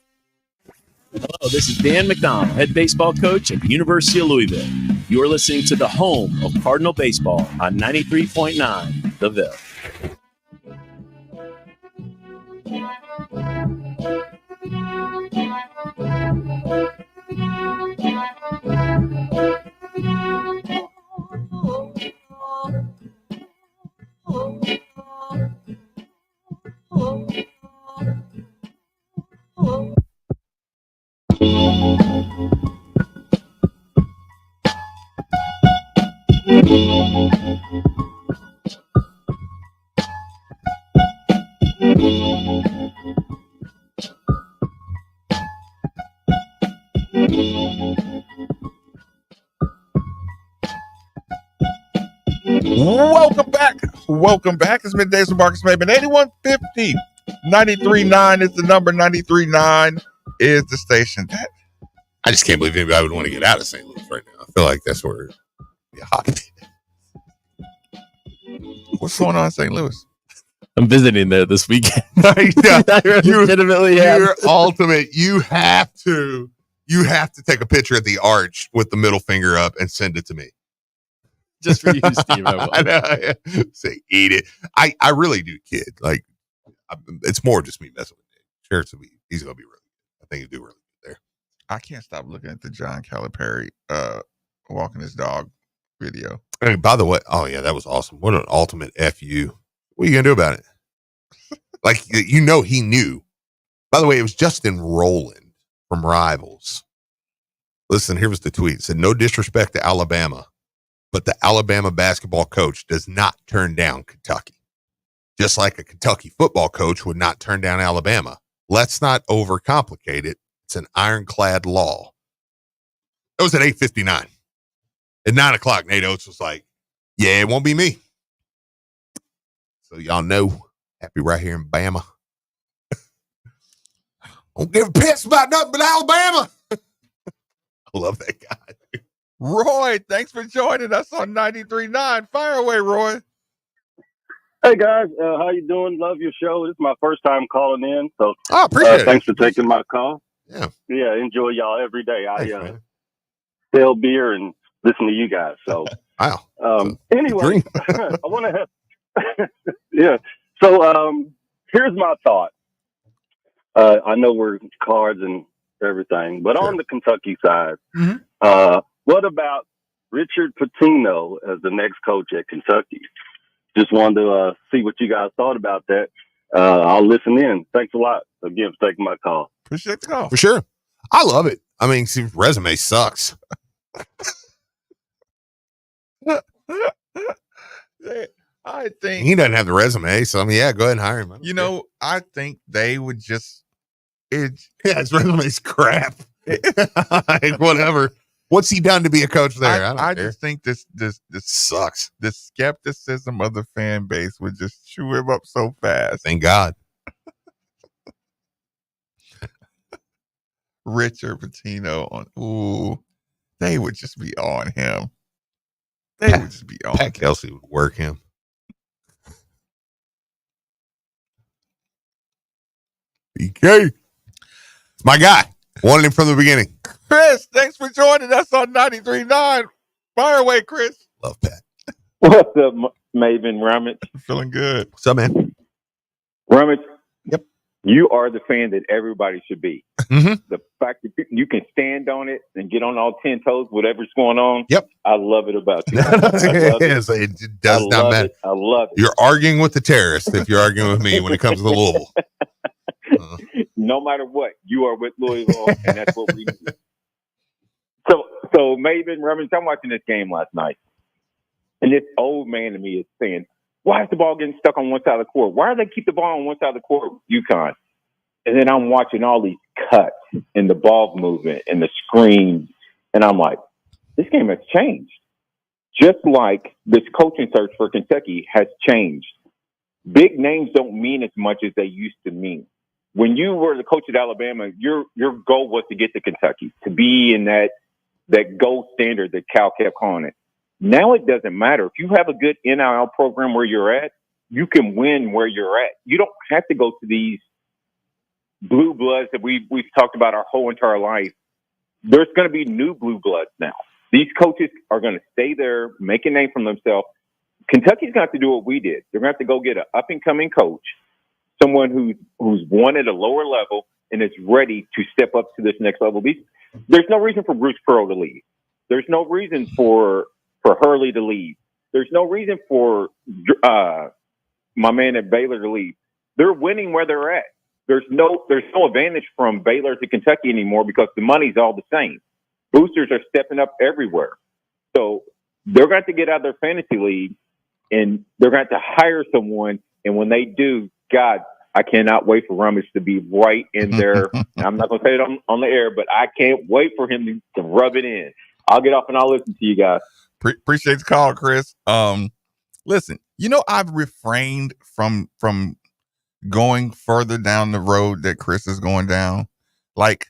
Hello, this is Dan McDonald, head baseball coach at the University of Louisville. You are listening to the home of Cardinal baseball on 93.9 The Ville. Welcome back. It's Middays with Marcus Maben. 8150 93.9 is the number. 93.9 is the station. I just can't believe anybody would want to get out of St. Louis right now. I feel like that's where it'd be hot. What's going on in St. Louis? I'm visiting there this weekend. Legitimately, you're ultimate. You have to take a picture at the arch with the middle finger up and send it to me. Just for you, Steve. I know, yeah. Say, eat it. I really do, kid. It's more just me messing with Dave. He's going to be really good. I think he'll do really good there. I can't stop looking at the JohnCalipari walking his dog video. Hey, by the way, oh yeah, that was awesome. What an ultimate FU. What are you going to do about it? He knew. By the way, it was Justin Rowland from Rivals. Listen, here was the tweet. It said, no disrespect to Alabama, but the Alabama basketball coach does not turn down Kentucky. Just like a Kentucky football coach would not turn down Alabama. Let's not overcomplicate it. It's an ironclad law. It was at 8:59. At 9 o'clock, Nate Oates was like, yeah, it won't be me. So y'all know, happy right here in Bama. Don't give a piss about nothing but Alabama. I love that guy. Roy, thanks for joining us on 93.9. Fire away, Roy. Hey guys, how you doing? Love your show. This is my first time calling in, so appreciate it. Thanks for taking my call. Yeah, enjoy y'all every day. Thanks, I man. sell beer and listen to you guys. So wow. Anyway, I want to have yeah. So here's my thought. I know we're cards and everything, but on the Kentucky side, what about Richard Pitino as the next coach at Kentucky? Just wanted to see what you guys thought about that. I'll listen in. Thanks a lot again for taking my call. Appreciate the call. For sure. I love it. I mean, his resume sucks. I think he doesn't have the resume, so I mean, yeah, go ahead and hire him. You know, I think they would just his resume's crap. Like, whatever. What's he done to be a coach there? I just think this sucks. The skepticism of the fan base would just chew him up so fast. Thank God. Richard Pitino they would just be on him. They would just be on Pat Kelsey would work him. BK. My guy. Wanted him from the beginning. Chris, thanks for joining us on 93.9. Fire away, Chris. Love Pat. What's up, Maven Rummage? Feeling good. What's up, man? Rummage. Yep. You are the fan that everybody should be. Mm-hmm. The fact that you can stand on it and get on all 10 toes, whatever's going on. Yep. I love it about you. It does not matter. I love it. You're arguing with the terrorist if you're arguing with me when it comes to Louisville. No matter what, you are with Louisville, and that's what we do. So Maven Rummage, I'm watching this game last night, and this old man to me is saying, why is the ball getting stuck on one side of the court? Why do they keep the ball on one side of the court, Yukon? And then I'm watching all these cuts and the ball movement and the screens, and I'm like, this game has changed. Just like this coaching search for Kentucky has changed. Big names don't mean as much as they used to mean. When you were the coach at Alabama, your goal was to get to Kentucky, to be in that gold standard that Cal kept calling it. Now it doesn't matter. If you have a good NIL program where you're at, you can win where you're at. You don't have to go to these blue bloods that we've talked about our whole entire life. There's going to be new blue bloods now. These coaches are going to stay there, make a name for themselves. Kentucky's going to have to do what we did. They're going to have to go get an up-and-coming coach, someone who's won at a lower level and is ready to step up to this next level. There's no reason for Bruce Pearl to leave. There's no reason for Hurley to leave. There's no reason for my man at Baylor to leave. They're winning where they're at. There's no advantage from Baylor to Kentucky anymore because the money's all the same. Boosters are stepping up everywhere. So they're going to get out of their fantasy league and they're going to hire someone. And when they do, God, I cannot wait for Rummage to be right in there. I'm not going to say it on the air, but I can't wait for him to rub it in. I'll get off and I'll listen to you guys. Appreciate the call, Chris. Listen, I've refrained from going further down the road that Chris is going down. Like,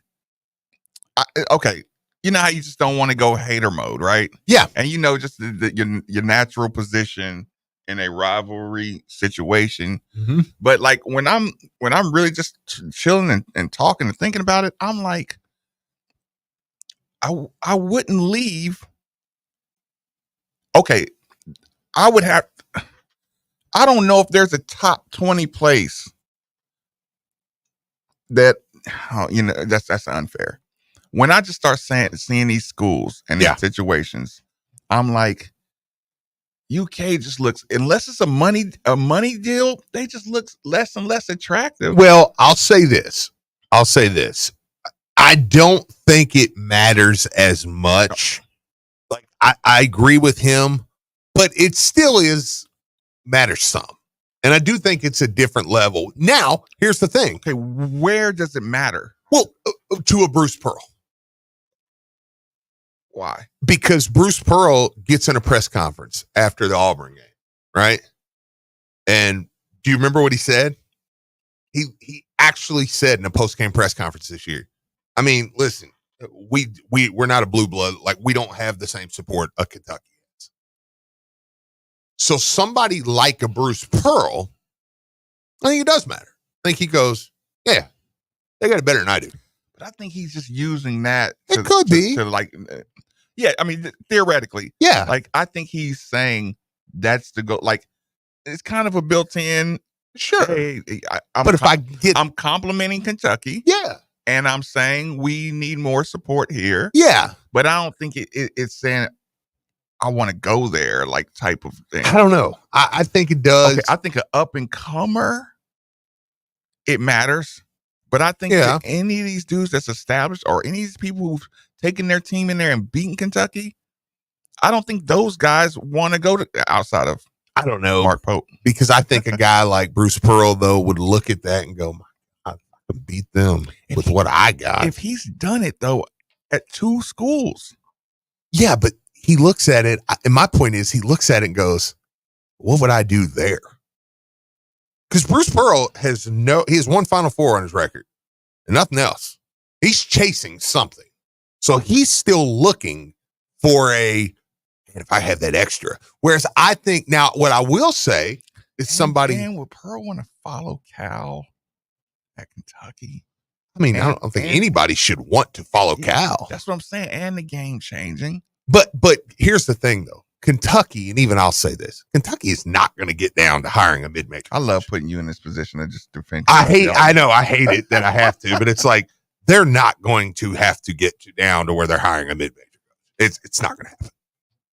okay, you know how you just don't want to go hater mode, right? Yeah. And just your natural position in a rivalry situation. Mm-hmm. But like when I'm really just chilling and talking and thinking about it, I'm like, I wouldn't leave. Okay, I don't know if there's a top 20 place that, that's unfair. When I just start seeing these schools and these situations, I'm like, UK just looks, unless it's a money deal, they just look less and less attractive. Well, I'll say this. I don't think it matters as much. Like, I agree with him, but it still matters some. And I do think it's a different level. Now, here's the thing. Okay, where does it matter? Well, to a Bruce Pearl. Why? Because Bruce Pearl gets in a press conference after the Auburn game, right? And Do you remember what he said? He actually said in a post-game press conference this year. I mean, listen, we're not a blue blood. Like, we don't have the same support of Kentucky has. So somebody like a Bruce Pearl, I think it does matter. I think he goes, yeah, they got it better than I do. But I think he's just using that. It could be. To like, yeah, I mean, theoretically. Yeah. Like, I think he's saying that's the goal. Like, it's kind of a built-in. Sure. Hey, I'm complimenting Kentucky. Yeah. And I'm saying we need more support here. Yeah. But I don't think it's saying I want to go there, like, type of thing. I don't know. I think it does. Okay, I think an up-and-comer, it matters. But I think that any of these dudes that's established or any of these people who've taken their team in there and beaten Kentucky, I don't think those guys want to go to outside of I don't know. Mark Pope. Because I think a guy like Bruce Pearl, though, would look at that and go, I could beat them with what I got. If he's done it, though, at 2 schools. Yeah, but he looks at it, and my point is he looks at it and goes, what would I do there? Because Bruce Pearl he has 1 Final Four on his record and nothing else. He's chasing something. So he's still looking for if I have that extra. Whereas I think now what I will say is somebody. And would Pearl want to follow Cal at Kentucky? I mean, I don't think anybody should want to follow Cal. That's what I'm saying. And the game changing. But here's the thing, though. Kentucky, and even I'll say this, Kentucky is not going to get down to hiring a mid-major. I love putting you in this position to just defend. I know I hate it that I have to, but it's like they're not going to have to get down to where they're hiring a mid-major. It's not going to happen.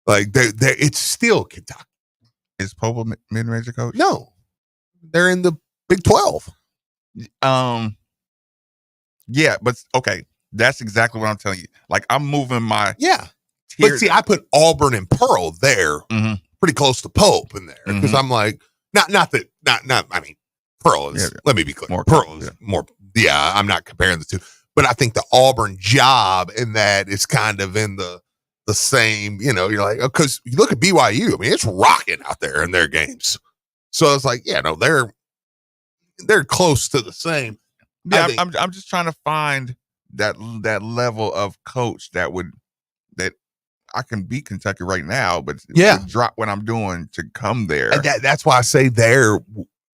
Like it's still Kentucky. Is Pope a mid-major coach? No, they're in the Big 12. Yeah, but okay, that's exactly what I'm telling you. Like, I'm moving my But see, I put Auburn and Pearl there, pretty close to Pope in there, because I'm like, not. I mean, Pearl is. Let me be clear. Pearl is more. Yeah, I'm not comparing the two, but I think the Auburn job in that is kind of in the same. You know, you're like, because you look at BYU. I mean, it's rocking out there in their games. So it's like, yeah, no, they're close to the same. Yeah, I'm just trying to find that level of coach that I can beat Kentucky right now, but drop what I'm doing to come there. And that's why I say there.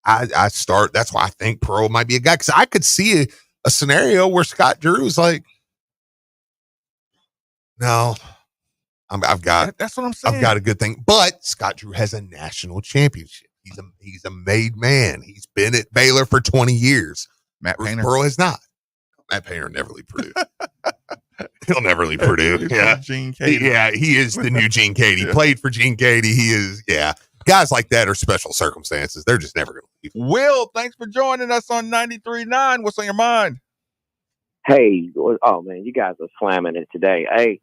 I start. That's why I think Pearl might be a guy, because I could see a scenario where Scott Drew's like, no, I've got. That's what I'm saying. I've got a good thing, but Scott Drew has a national championship. He's a made man. He's been at Baylor for 20 years. Matt Painter. Pearl has not. Matt Painter never leave Purdue. He'll never leave Purdue. Yeah. Gene Katie. Yeah, he is the new Gene Katie. Played for Gene Katie. He is, guys like that are special circumstances. They're just never going to leave. Will, thanks for joining us on 93.9. What's on your mind? Hey, oh man, you guys are slamming it today. Hey,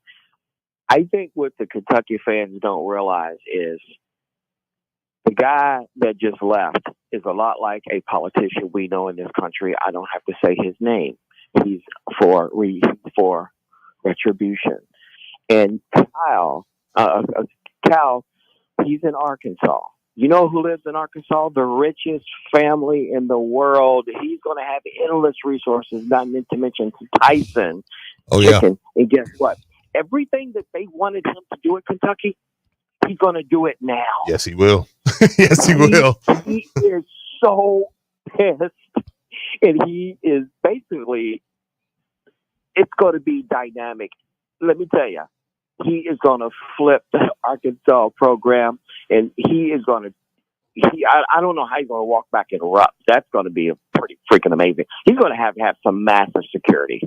I think what the Kentucky fans don't realize is the guy that just left is a lot like a politician we know in this country. I don't have to say his name. He's for retribution. And Cal, he's in Arkansas. You know who lives in Arkansas? The richest family in the world. He's going to have endless resources, not to mention Tyson. Chicken. And guess what? Everything that they wanted him to do at Kentucky, he's going to do it now. Yes, he will. Yes, he will. He is so pissed. And he is basically, it's going to be dynamic. Let me tell you, he is going to flip the Arkansas program, and he is going to, I don't know how he's going to walk back in Rupp. That's going to be pretty freaking amazing. He's going to have some massive security.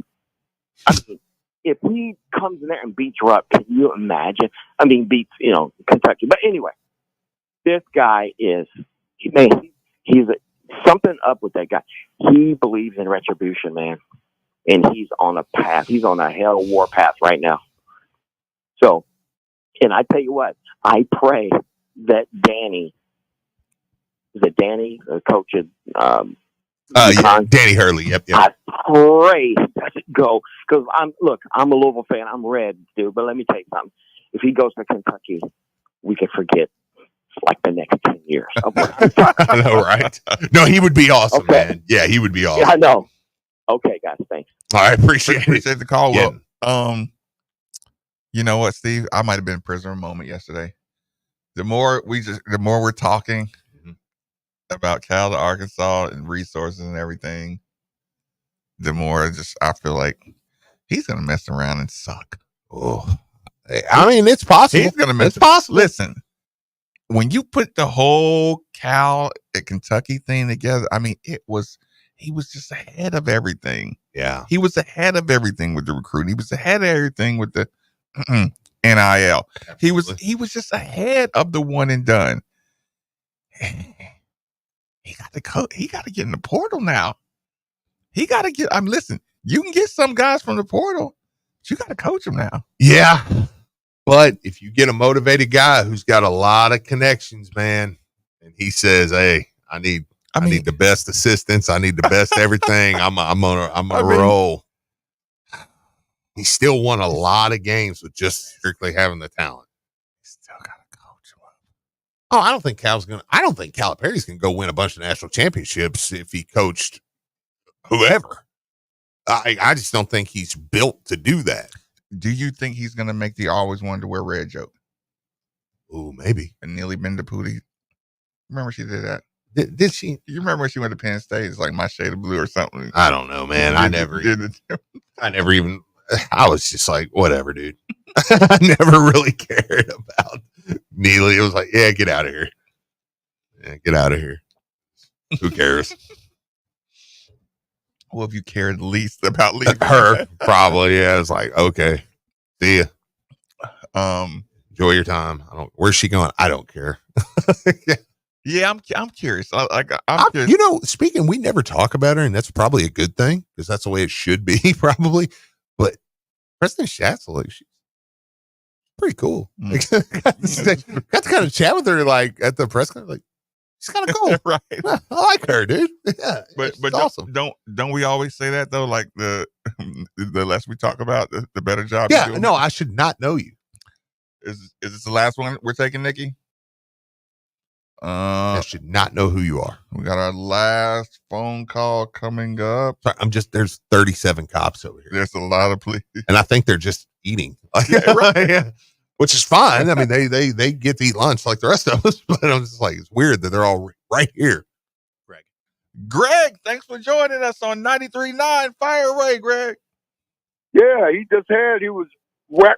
I mean, if he comes in there and beats Rupp, can you imagine? I mean, beats, Kentucky. But anyway, this guy is, man, he's something up with that guy. He believes in retribution, man. And he's on a path. He's on a hell war path right now. So, and I tell you what, I pray that Danny, the coach of Yukon, Danny Hurley. Yep. I pray he doesn't go, because I'm a Louisville fan. I'm red, dude. But let me tell you something. If he goes to Kentucky, we can forget like the next 10 years. I know, right? No, he would be awesome, man. Yeah, he would be awesome. Yeah, I know. Okay, guys, thanks. All right, appreciate the call. Yeah. Well, you know what, Steve? I might have been a prisoner of a moment yesterday. The more we're talking about Cal to Arkansas and resources and everything, the more I feel like he's gonna mess around and suck. Oh, I mean, it's possible. He's gonna mess. It's possible. Listen, when you put the whole Cal and Kentucky thing together, I mean, he was just ahead of everything. Yeah, he was ahead of everything with the recruiting. He was ahead of everything with the NIL. He was just ahead of the one and done. He got to get in the portal now. He got to get. Listen. You can get some guys from the portal, but you got to coach them now. Yeah, but if you get a motivated guy who's got a lot of connections, man, and he says, "Hey, I need the best assistants. I need the best everything. I'm gonna roll." He still won a lot of games with just strictly having the talent. Still got to coach him up. Oh, I don't think Calipari's gonna go win a bunch of national championships if he coached whoever. I just don't think he's built to do that. Do you think he's gonna make the always wanted to wear red joke? Oh, maybe. And Neely Bendapudi. Remember she did that? Did she? You remember when she went to Penn State? It's like my shade of blue or something. I don't know, man. I never even. I was just like, whatever, dude. I never really cared about Neely. It was like, yeah, get out of here. Yeah, get out of here. Who cares? Well, if you cared least about leaving her, probably, yeah. It's like, okay, see ya. Enjoy your time. Where's she going? I don't care. Yeah, I'm curious. I'm curious. You know, speaking, we never talk about her, and that's probably a good thing because that's the way it should be, probably. But President Schatz, like, she's pretty cool. Got to kind of chat with her, like at the press conference, like. She's kind of cool, right? I like her, dude. Yeah, but awesome. Don't we always say that though? Like the less we talk about, the better job. Yeah, no, I should not know you. Is this the last one we're taking, Nikki? I should not know who you are. We got our last phone call coming up. Sorry, there's 37 cops over here. There's a lot of police, and I think they're just eating. Yeah, right. Yeah. Which is fine. I mean, they get to eat lunch like the rest of us, but I'm just like, it's weird that they're all right here. Greg, thanks for joining us on 93.9. Fire away, Greg. Yeah, he was right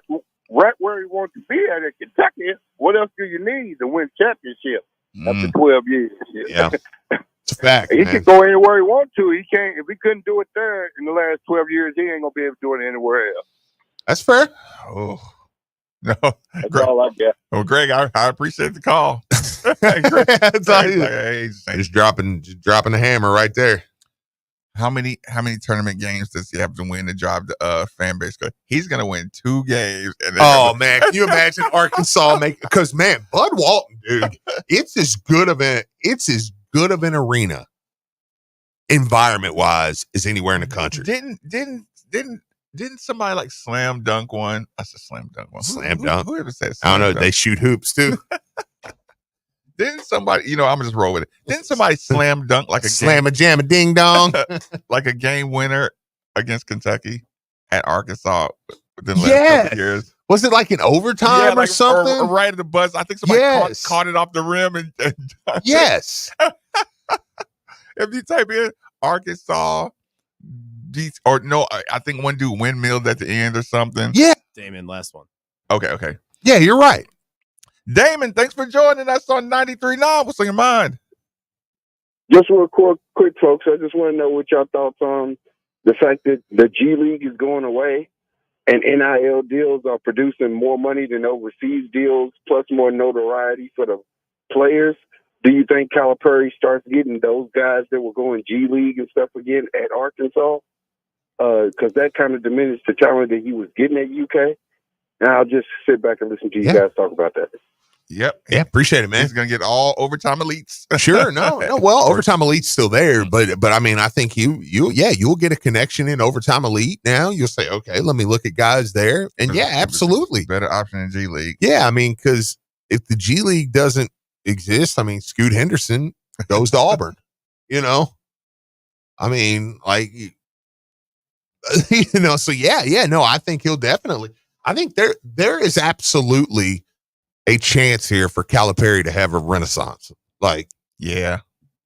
where he wanted to be at in Kentucky. What else do you need to win championship after 12 years? Yeah, it's a fact. He can go anywhere he wants to. He can't. If he couldn't do it there in the last 12 years, he ain't gonna be able to do it anywhere else. That's fair. Oh. No, that's all I got. Well, Greg, I appreciate the call. Just dropping the hammer right there. How many tournament games does he have to win to drive the fan base? He's gonna win 2 games. Oh man, can you imagine Arkansas because man, Bud Walton, dude, it's as good of an arena environment wise as anywhere in the country. Didn't somebody like slam dunk one? That's a slam dunk one. Slam dunk. Whoever said I don't know. dunk? They shoot hoops too. Didn't somebody? I'm gonna just roll with it. Didn't somebody slam dunk like a slam a jam a ding dong, like a game winner against Kentucky at Arkansas within the last couple years? Was it like in overtime or something? Or right at the buzz. I think somebody caught it off the rim and yes. If you type in Arkansas. Or no, I think one dude windmilled at the end or something. Yeah. Damon, last one. Okay. Yeah, you're right. Damon, thanks for joining us on 93.9. What's on your mind? Just real quick, folks, I just want to know what y'all thoughts on the fact that the G League is going away and NIL deals are producing more money than overseas deals, plus more notoriety for the players. Do you think Calipari starts getting those guys that were going G League and stuff again at Arkansas? Because that kind of diminished the talent that he was getting at UK. And I'll just sit back and listen to you guys talk about that. Yep. Yeah, appreciate it, man. He's gonna get all overtime elites. Sure. No. Well, overtime elite's still there, but I mean, I think you'll get a connection in overtime elite now. You'll say, okay, let me look at guys there, and yeah, absolutely, better option in G League. Yeah, I mean, because if the G League doesn't, exists. I mean, Scoot Henderson goes to Auburn, you know? I mean, like, you know, so no, I think he'll definitely, I think there is absolutely a chance here for Calipari to have a renaissance. Like, yeah,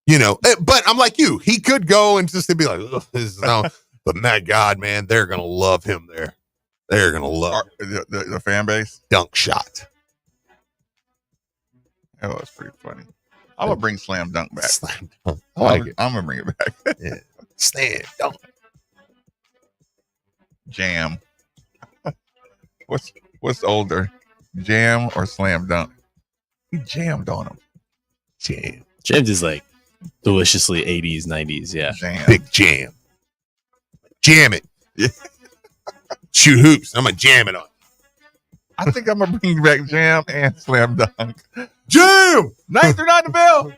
you know, but I'm like you, he could go and just be like, this is no, but my God, man, they're going to love him there. They're going to love the fan base. Dunk shot. Oh, that's pretty funny. I'm going to bring Slam Dunk back. Slam Dunk. I like it. I'm going to bring it back. Yeah. Slam Dunk. Jam. What's older, Jam or Slam Dunk? He jammed on him. Jam. Jammed is like deliciously 80s, 90s. Yeah. Jam. Big jam. Jam it. Yeah. Shoot hoops. I'm going to jam it on. I think I'm going to bring back Jam and Slam Dunk. Jam! 9 through 9 the bell.